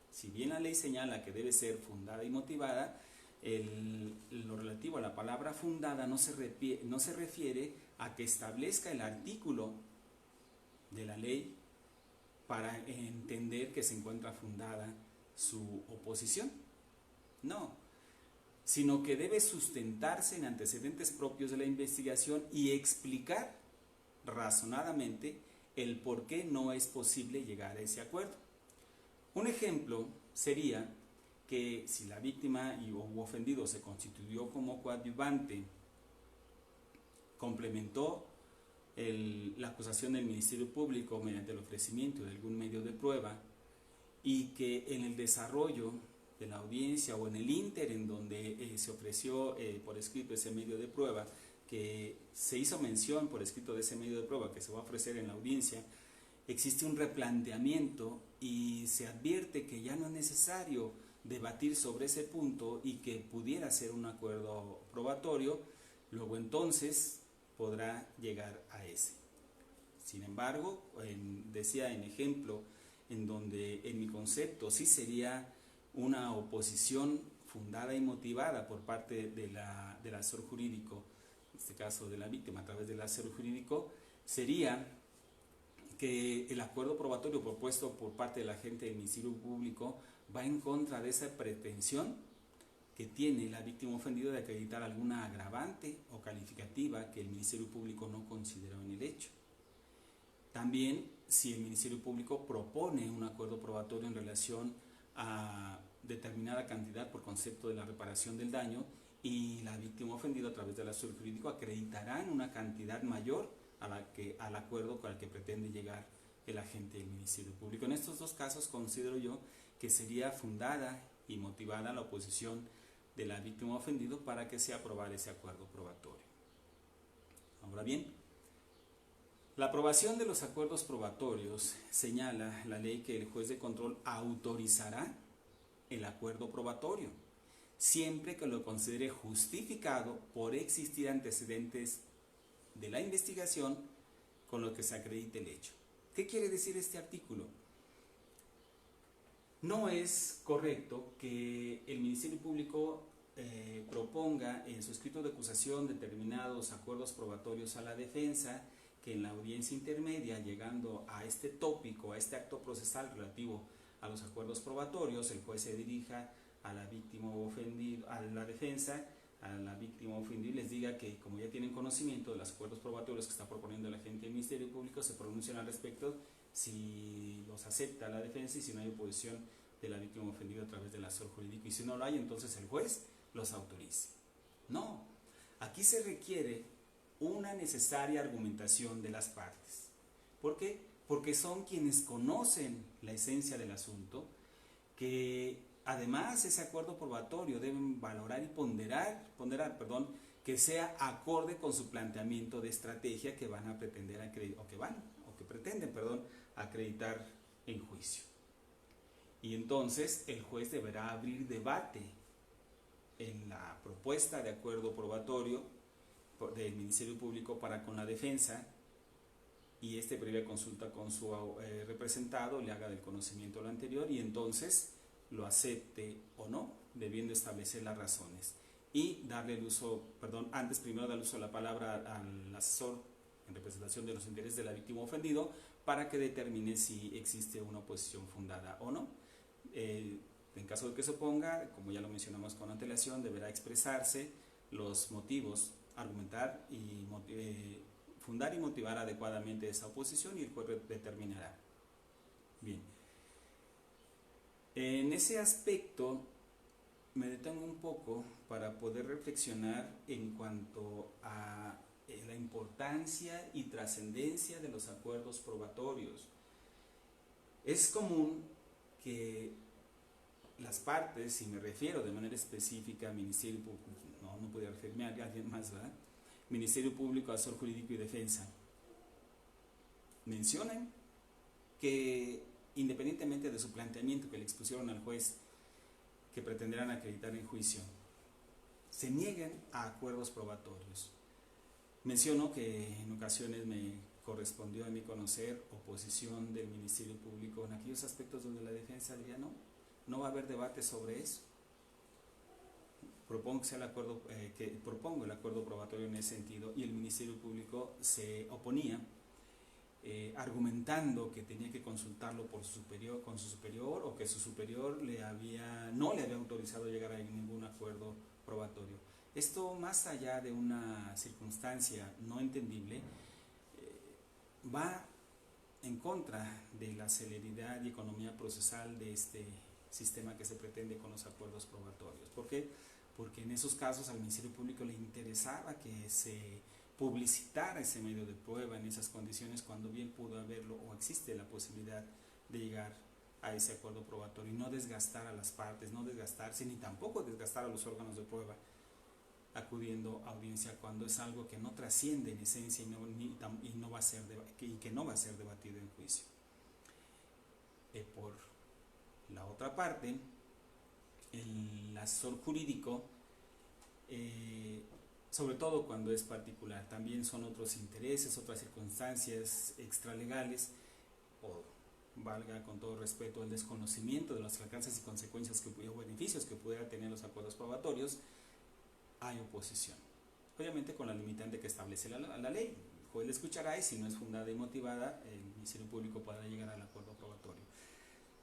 Speaker 1: Si bien la ley señala que debe ser fundada y motivada, lo relativo a la palabra fundada no se refiere a que establezca el artículo de la ley para entender que se encuentra fundada su oposición. No, sino que debe sustentarse en antecedentes propios de la investigación y explicar razonadamente el por qué no es posible llegar a ese acuerdo. Un ejemplo sería que si la víctima u ofendido se constituyó como coadyuvante, complementó la acusación del Ministerio Público mediante el ofrecimiento de algún medio de prueba y que en el desarrollo de la audiencia o en el ínter en donde se ofreció por escrito ese medio de prueba, que se hizo mención por escrito de ese medio de prueba que se va a ofrecer en la audiencia, existe un replanteamiento y se advierte que ya no es necesario debatir sobre ese punto y que pudiera ser un acuerdo probatorio, luego entonces podrá llegar a ese. Sin embargo, decía en ejemplo, en donde en mi concepto sí sería una oposición fundada y motivada por parte del asesor jurídico, en este caso de la víctima a través del asesor jurídico, sería que el acuerdo probatorio propuesto por parte del agente del Ministerio Público va en contra de esa pretensión que tiene la víctima ofendida de acreditar alguna agravante o calificativa que el Ministerio Público no consideró en el hecho. También, si el Ministerio Público propone un acuerdo probatorio en relación a determinada cantidad por concepto de la reparación del daño y la víctima ofendida a través del asesor jurídico acreditarán una cantidad mayor al acuerdo con el que pretende llegar el agente del Ministerio Público. En estos dos casos considero yo que sería fundada y motivada la oposición de la víctima ofendida para que se aprobara ese acuerdo probatorio. Ahora bien, la aprobación de los acuerdos probatorios señala la ley que el juez de control autorizará el acuerdo probatorio, siempre que lo considere justificado por existir antecedentes de la investigación con lo que se acredite el hecho. ¿Qué quiere decir este artículo? No es correcto que el Ministerio Público proponga en su escrito de acusación determinados acuerdos probatorios a la defensa, que en la audiencia intermedia, llegando a este tópico, a este acto procesal relativo a los acuerdos probatorios, el juez se dirija a la víctima ofendida, a la defensa, a la víctima ofendida y les diga que, como ya tienen conocimiento de los acuerdos probatorios que está proponiendo el agente del Ministerio Público, se pronuncian al respecto si los acepta la defensa y si no hay oposición de la víctima ofendida a través del asesor jurídico, y si no lo hay, entonces el juez los autorice. No, aquí se requiere una necesaria argumentación de las partes. ¿Por qué? Porque son quienes conocen la esencia del asunto, que además ese acuerdo probatorio deben valorar y ponderar, que sea acorde con su planteamiento de estrategia que van a pretender pretenden acreditar en juicio. Y entonces el juez deberá abrir debate en la propuesta de acuerdo probatorio del Ministerio Público para con la defensa, y previa consulta con su representado le haga del conocimiento lo anterior y entonces lo acepte o no, debiendo establecer las razones y darle el uso, primero darle uso a la palabra al asesor en representación de los intereses de la víctima ofendido para que determine si existe una oposición fundada o no. En caso de que se oponga, como ya lo mencionamos con antelación, deberá expresarse los motivos, argumentar y fundar y motivar adecuadamente esa oposición y el juez determinará. Bien. En ese aspecto me detengo un poco para poder reflexionar en cuanto a la importancia y trascendencia de los acuerdos probatorios. Es común que las partes, si me refiero de manera específica al Ministerio Público, no podría referirme a alguien más, ¿verdad? Ministerio Público, Asesor Jurídico y Defensa, mencionan que independientemente de su planteamiento que le expusieron al juez que pretenderán acreditar en juicio, se niegan a acuerdos probatorios. Menciono que en ocasiones me correspondió a mí conocer oposición del Ministerio Público en aquellos aspectos donde la defensa diría no va a haber debate sobre eso. Propongo el acuerdo probatorio en ese sentido y el Ministerio Público se oponía, argumentando que tenía que consultarlo con su superior o que su superior no le había autorizado llegar a ningún acuerdo probatorio. Esto, más allá de una circunstancia no entendible, va en contra de la celeridad y economía procesal de este sistema que se pretende con los acuerdos probatorios. ¿Por qué? Porque en esos casos al Ministerio Público le interesaba que se publicitara ese medio de prueba en esas condiciones cuando bien pudo haberlo o existe la posibilidad de llegar a ese acuerdo probatorio y no desgastar a las partes, no desgastarse ni tampoco desgastar a los órganos de prueba acudiendo a audiencia cuando es algo que no trasciende en esencia y no va a ser debatido en juicio. Por la otra parte, el asesor jurídico, sobre todo cuando es particular, también son otros intereses, otras circunstancias extralegales, o valga con todo respeto el desconocimiento de los alcances y consecuencias o beneficios que pudiera tener los acuerdos probatorios, hay oposición. Obviamente con la limitante que establece la ley. El juez le escuchará y si no es fundada y motivada, el Ministerio Público podrá llegar al acuerdo probatorio.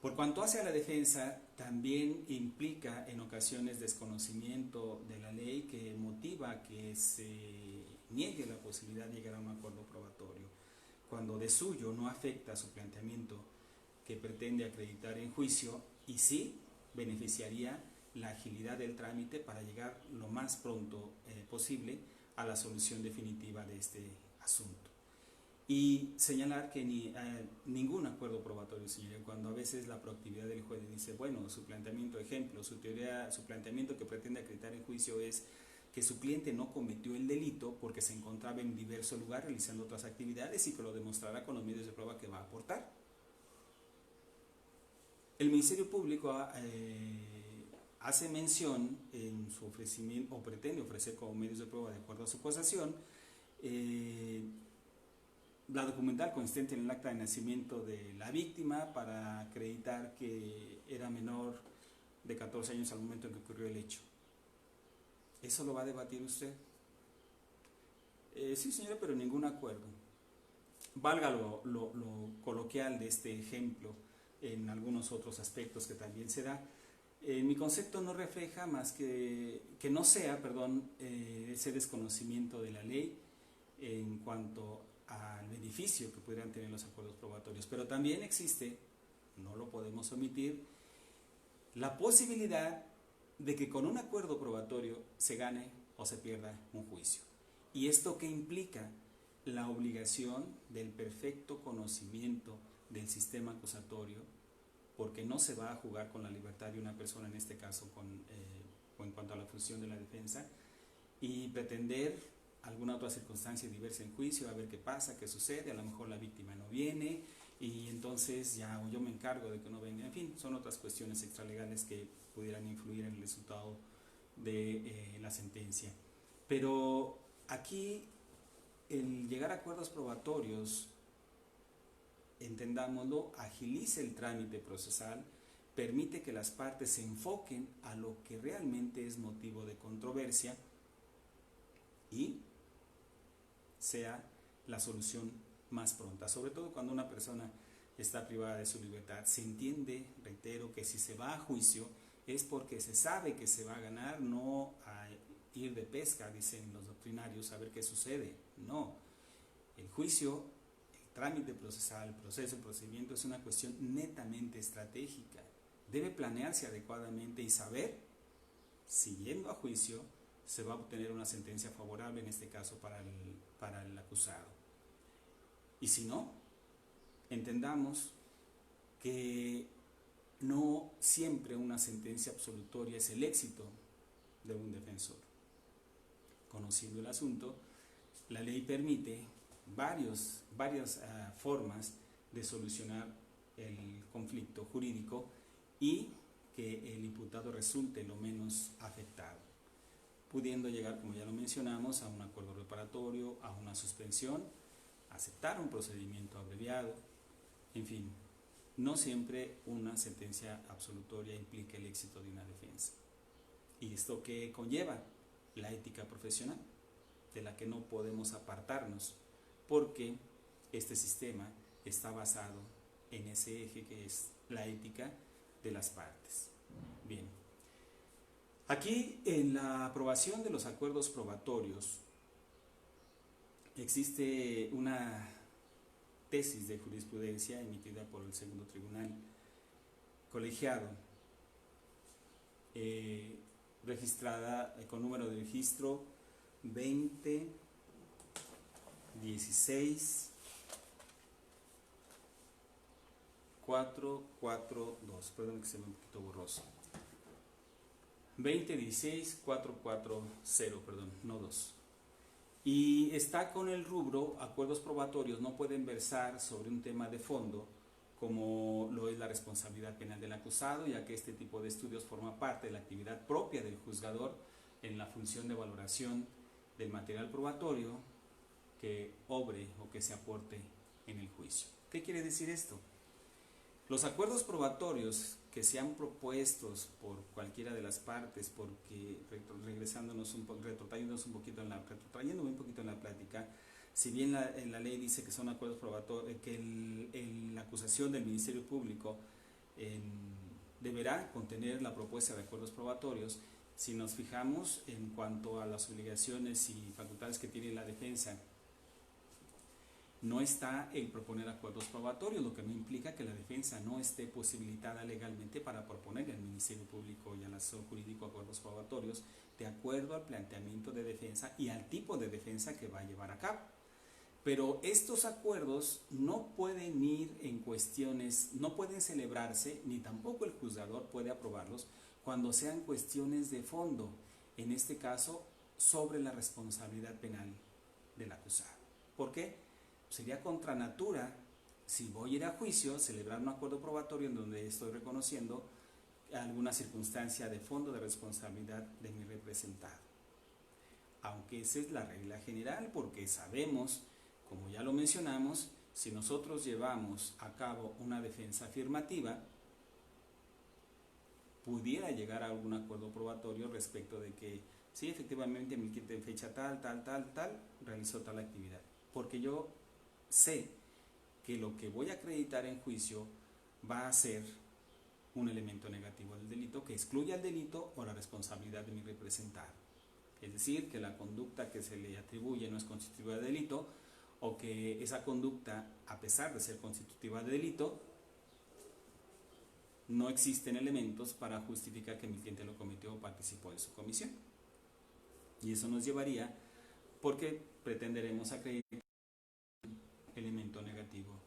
Speaker 1: Por cuanto hace a la defensa, también implica en ocasiones desconocimiento de la ley que motiva que se niegue la posibilidad de llegar a un acuerdo probatorio, cuando de suyo no afecta su planteamiento que pretende acreditar en juicio y sí beneficiaría la agilidad del trámite para llegar lo más pronto posible a la solución definitiva de este asunto. Y señalar que ningún acuerdo probatorio se llega cuando a veces la proactividad del juez dice, bueno, su planteamiento, su planteamiento que pretende acreditar en juicio es que su cliente no cometió el delito porque se encontraba en diverso lugar realizando otras actividades y que lo demostrará con los medios de prueba que va a aportar. El Ministerio Público hace mención en su ofrecimiento, o pretende ofrecer como medios de prueba de acuerdo a su acusación, la documental consistente en el acta de nacimiento de la víctima para acreditar que era menor de 14 años al momento en que ocurrió el hecho. ¿Eso lo va a debatir usted? Sí, señora, pero ningún acuerdo. Valga lo coloquial de este ejemplo en algunos otros aspectos que también se da. Mi concepto no refleja más que no sea, ese desconocimiento de la ley en cuanto al beneficio que pudieran tener los acuerdos probatorios. Pero también existe, no lo podemos omitir, la posibilidad de que con un acuerdo probatorio se gane o se pierda un juicio. ¿Y esto qué implica? La obligación del perfecto conocimiento del sistema acusatorio, porque no se va a jugar con la libertad de una persona, en este caso en cuanto a la función de la defensa, y pretender alguna otra circunstancia diversa en juicio, a ver qué pasa, qué sucede, a lo mejor la víctima no viene y entonces ya yo me encargo de que no venga, en fin, son otras cuestiones extralegales que pudieran influir en el resultado de la sentencia. Pero Aquí el llegar a acuerdos probatorios, entendámoslo, agiliza el trámite procesal, permite que las partes se enfoquen a lo que realmente es motivo de controversia y sea la solución más pronta, sobre todo cuando una persona está privada de su libertad. Se entiende, reitero, que si se va a juicio es porque se sabe que se va a ganar, no a ir de pesca, dicen los doctrinarios, a ver qué sucede. No, el juicio, el trámite procesal, el proceso, el procedimiento es una cuestión netamente estratégica. Debe planearse adecuadamente y saber si yendo a juicio se va a obtener una sentencia favorable, en este caso para el acusado. Y si no, entendamos que no siempre una sentencia absolutoria es el éxito de un defensor. Conociendo el asunto, la ley permite varias formas de solucionar el conflicto jurídico y que el imputado resulte lo menos afectado, pudiendo llegar, como ya lo mencionamos, a un acuerdo reparatorio, a una suspensión, aceptar un procedimiento abreviado, en fin, no siempre una sentencia absolutoria implica el éxito de una defensa. ¿Y esto qué conlleva? La ética profesional, de la que no podemos apartarnos, porque este sistema está basado en ese eje que es la ética de las partes. Bien, aquí en la aprobación de los acuerdos probatorios existe una tesis de jurisprudencia emitida por el segundo tribunal colegiado, registrada con número de registro 2016 442, perdón que se ve un poquito borroso, 2016 440, perdón, no 2. Y está con el rubro: acuerdos probatorios no pueden versar sobre un tema de fondo como lo es la responsabilidad penal del acusado, ya que este tipo de estudios forma parte de la actividad propia del juzgador en la función de valoración del material probatorio que obre o que se aporte en el juicio. ¿Qué quiere decir esto? Los acuerdos probatorios que sean propuestos por cualquiera de las partes, porque retrayéndome un poquito en la plática, si bien la ley dice que son acuerdos probatorios, que la acusación del Ministerio Público deberá contener la propuesta de acuerdos probatorios, si nos fijamos en cuanto a las obligaciones y facultades que tiene la defensa, no está el proponer acuerdos probatorios, lo que no implica que la defensa no esté posibilitada legalmente para proponer al Ministerio Público y al asesor jurídico acuerdos probatorios de acuerdo al planteamiento de defensa y al tipo de defensa que va a llevar a cabo. Pero estos acuerdos no pueden ir en cuestiones, no pueden celebrarse, ni tampoco el juzgador puede aprobarlos cuando sean cuestiones de fondo, en este caso sobre la responsabilidad penal del acusado. ¿Por qué? Sería contra natura, si voy a ir a juicio, celebrar un acuerdo probatorio en donde estoy reconociendo alguna circunstancia de fondo de responsabilidad de mi representado. Aunque esa es la regla general, porque sabemos, como ya lo mencionamos, si nosotros llevamos a cabo una defensa afirmativa, pudiera llegar a algún acuerdo probatorio respecto de que sí, efectivamente, en fecha tal, realizó tal actividad. Porque yo sé que lo que voy a acreditar en juicio va a ser un elemento negativo del delito que excluya el delito o la responsabilidad de mi representado. Es decir, que la conducta que se le atribuye no es constitutiva de delito, o que esa conducta, a pesar de ser constitutiva de delito, no existen elementos para justificar que mi cliente lo cometió o participó en su comisión. Y eso nos llevaría, porque pretenderemos acreditar elemento negativo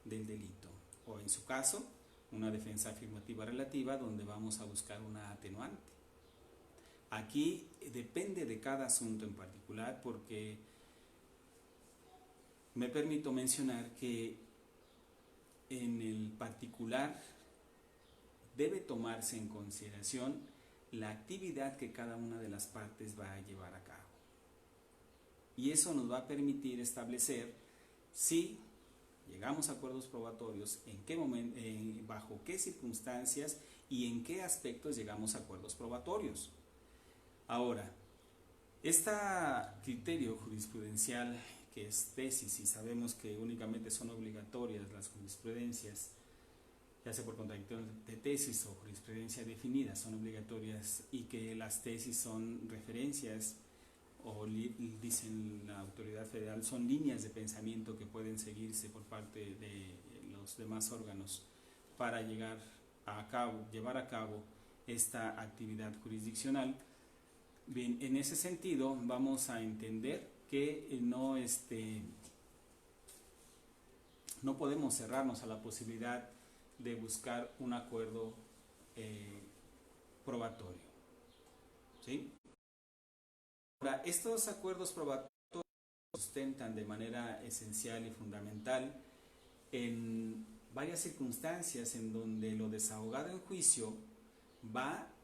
Speaker 1: del delito, o en su caso una defensa afirmativa relativa donde vamos a buscar una atenuante. Aquí depende de cada asunto en particular, porque me permito mencionar que en el particular debe tomarse en consideración la actividad que cada una de las partes va a llevar a cabo. y eso nos va a permitir establecer si llegamos a acuerdos probatorios, en qué momento, bajo qué circunstancias y en qué aspectos llegamos a acuerdos probatorios. Ahora, este criterio jurisprudencial que es tesis, y sabemos que únicamente son obligatorias las jurisprudencias, ya sea por contradicción de tesis o jurisprudencia definida, son obligatorias, y que las tesis son referencias o dicen la autoridad federal, son líneas de pensamiento que pueden seguirse por parte de los demás órganos para llevar a cabo esta actividad jurisdiccional. Bien, en ese sentido vamos a entender que no podemos cerrarnos a la posibilidad de buscar un acuerdo probatorio, ¿sí? Ahora, estos acuerdos probatorios se sustentan de manera esencial y fundamental en varias circunstancias en donde lo desahogado en juicio va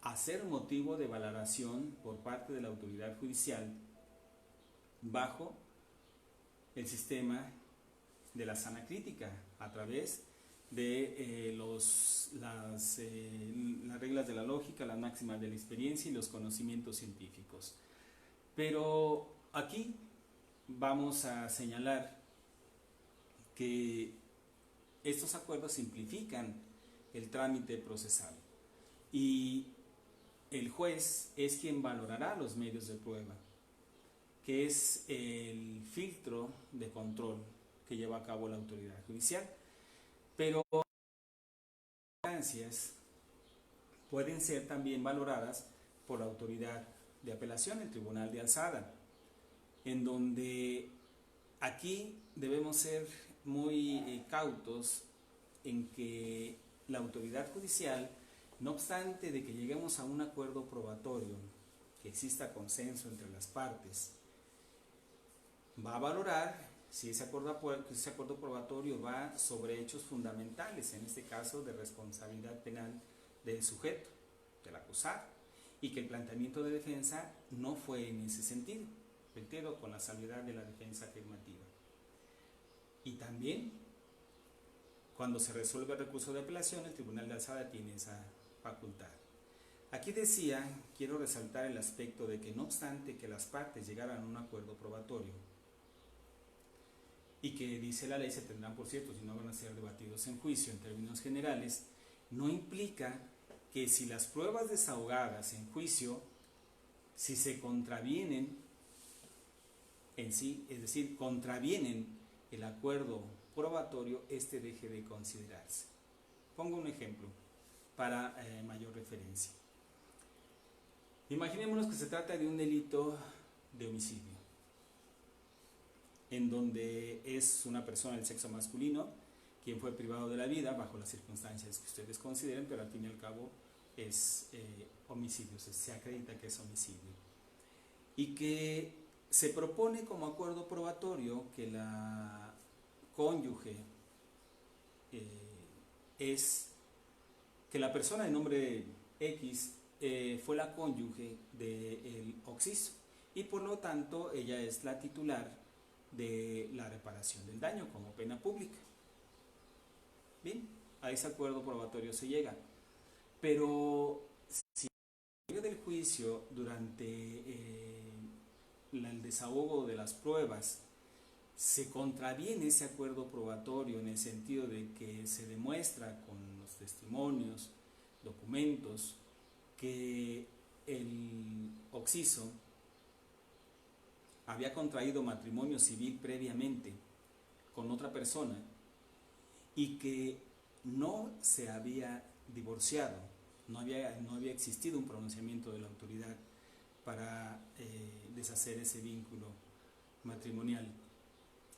Speaker 1: a ser motivo de valoración por parte de la autoridad judicial bajo el sistema de la sana crítica, a través de las reglas de la lógica, las máximas de la experiencia y los conocimientos científicos. Pero aquí vamos a señalar que estos acuerdos simplifican el trámite procesal y el juez es quien valorará los medios de prueba, que es el filtro de control que lleva a cabo la autoridad judicial. Pero las instancias pueden ser también valoradas por la autoridad de apelación, el Tribunal de Alzada, en donde aquí debemos ser muy cautos en que la autoridad judicial, no obstante de que lleguemos a un acuerdo probatorio, que exista consenso entre las partes, va a valorar si ese acuerdo probatorio va sobre hechos fundamentales, en este caso de responsabilidad penal del sujeto, del acusado, y que el planteamiento de defensa no fue en ese sentido, reitero, con la salvedad de la defensa afirmativa. Y también, cuando se resuelve el recurso de apelación, el Tribunal de Alzada tiene esa facultad. Aquí quiero resaltar el aspecto de que no obstante que las partes llegaran a un acuerdo probatorio, y que dice la ley se tendrán por cierto si no van a ser debatidos en juicio en términos generales, no implica que si las pruebas desahogadas en juicio, si se contravienen en sí, es decir, contravienen el acuerdo probatorio, este deje de considerarse. Pongo un ejemplo para mayor referencia. Imaginémonos que se trata de un delito de homicidio, en donde es una persona del sexo masculino quien fue privado de la vida bajo las circunstancias que ustedes consideren, pero al fin y al cabo es homicidio, se acredita que es homicidio. Y que se propone como acuerdo probatorio que la cónyuge que la persona de nombre X fue la cónyuge del occiso y por lo tanto ella es la titular de la reparación del daño como pena pública. Bien, a ese acuerdo probatorio se llega. Pero si en medio del juicio, durante el desahogo de las pruebas, se contraviene ese acuerdo probatorio en el sentido de que se demuestra con los testimonios, documentos, que el occiso había contraído matrimonio civil previamente con otra persona y que no se había divorciado, no había existido un pronunciamiento de la autoridad para deshacer ese vínculo matrimonial.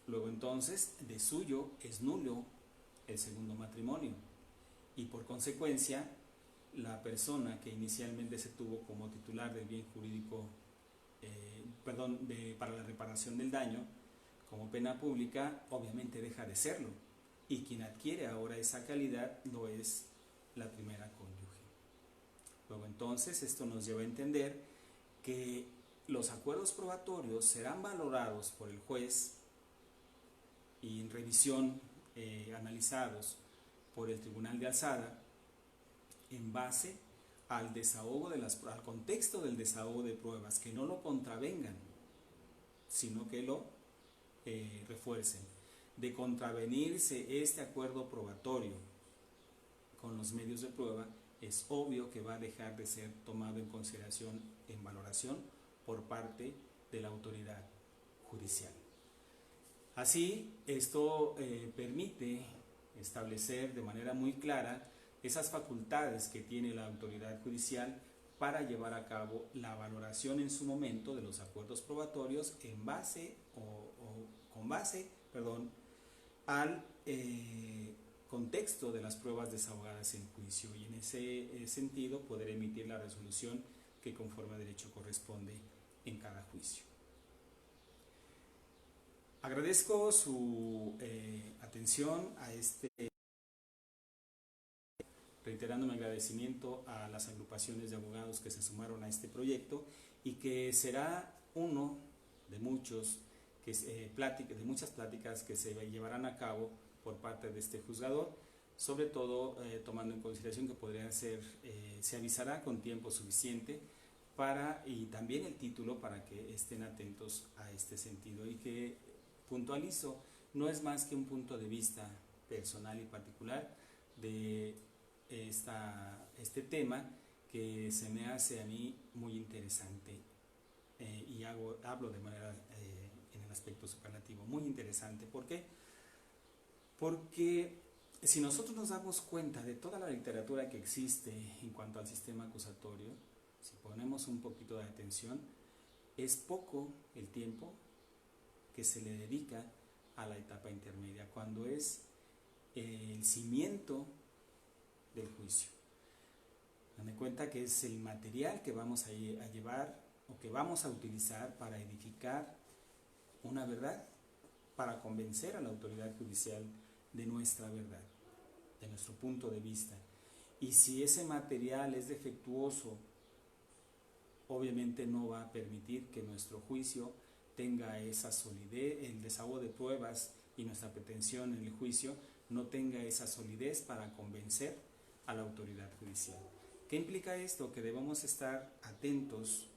Speaker 1: Luego entonces, de suyo es nulo el segundo matrimonio y por consecuencia la persona que inicialmente se tuvo como titular del bien jurídico, para la reparación del daño como pena pública, obviamente deja de serlo y quien adquiere ahora esa calidad no es la primera cónyuge. Luego entonces esto nos lleva a entender que los acuerdos probatorios serán valorados por el juez y en revisión analizados por el Tribunal de Alzada en base al desahogo al contexto del desahogo de pruebas, que no lo contravengan, sino que lo refuercen. De contravenirse este acuerdo probatorio con los medios de prueba, es obvio que va a dejar de ser tomado en consideración, en valoración, por parte de la autoridad judicial. Así, esto permite establecer de manera muy clara esas facultades que tiene la autoridad judicial para llevar a cabo la valoración en su momento de los acuerdos probatorios en base con base al contexto de las pruebas desahogadas en juicio, y en ese sentido poder emitir la resolución que conforme a derecho corresponde en cada juicio. Agradezco su atención a reiterando mi agradecimiento a las agrupaciones de abogados que se sumaron a este proyecto y que será uno de muchas pláticas que se llevarán a cabo por parte de este juzgador, sobre todo tomando en consideración que podría ser, se avisará con tiempo suficiente y también el título para que estén atentos a este sentido, y que puntualizo, no es más que un punto de vista personal y particular de este tema que se me hace a mí muy interesante, y hablo de manera en el aspecto superlativo, muy interesante. ¿Por qué? Porque si nosotros nos damos cuenta de toda la literatura que existe en cuanto al sistema acusatorio, si ponemos un poquito de atención, es poco el tiempo que se le dedica a la etapa intermedia, cuando es el cimiento del juicio. Dame cuenta que es el material que vamos a llevar o que vamos a utilizar para edificar una verdad, para convencer a la autoridad judicial de nuestra verdad, de nuestro punto de vista. Y si ese material es defectuoso, obviamente no va a permitir que nuestro juicio tenga esa solidez, el desahogo de pruebas y nuestra pretensión en el juicio no tenga esa solidez para convencer a la autoridad judicial. ¿Qué implica esto? Que debemos estar atentos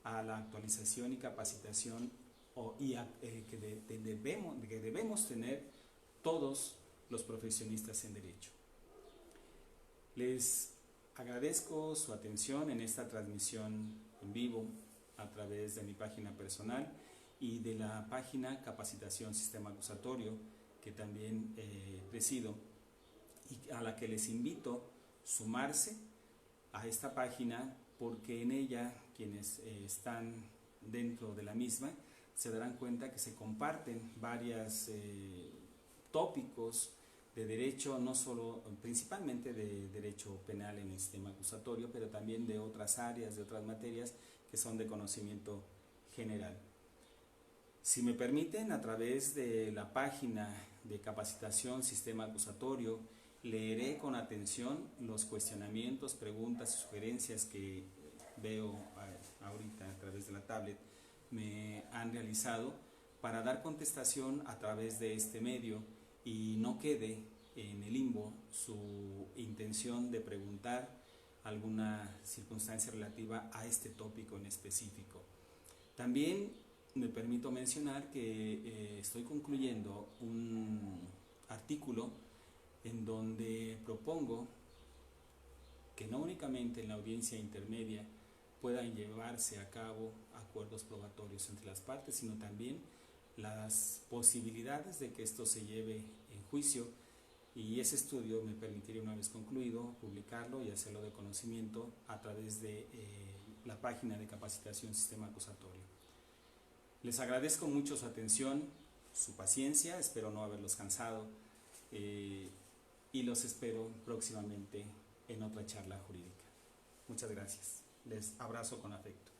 Speaker 1: a la actualización y capacitación que debemos tener todos los profesionistas en derecho. Les agradezco su atención en esta transmisión en vivo a través de mi página personal y de la página Capacitación Sistema Acusatorio, que también presido, y a la que les invito a sumarse a esta página, porque en ella quienes están dentro de la misma se darán cuenta que se comparten varios tópicos de derecho, no solo, principalmente de derecho penal en el sistema acusatorio, pero también de otras áreas, de otras materias que son de conocimiento general. Si me permiten, a través de la página de Capacitación Sistema Acusatorio, leeré con atención los cuestionamientos, preguntas y sugerencias que veo ahorita a través de la tablet me han realizado, para dar contestación a través de este medio y no quede en el limbo su intención de preguntar alguna circunstancia relativa a este tópico en específico. También me permito mencionar que estoy concluyendo un artículo en donde propongo que no únicamente en la audiencia intermedia puedan llevarse a cabo acuerdos probatorios entre las partes, sino también las posibilidades de que esto se lleve en juicio, y ese estudio me permitiría, una vez concluido, publicarlo y hacerlo de conocimiento a través de la página de Capacitación Sistema Acusatorio. Les agradezco mucho su atención, su paciencia, espero no haberlos cansado, y los espero próximamente en otra charla jurídica. Muchas gracias. Les abrazo con afecto.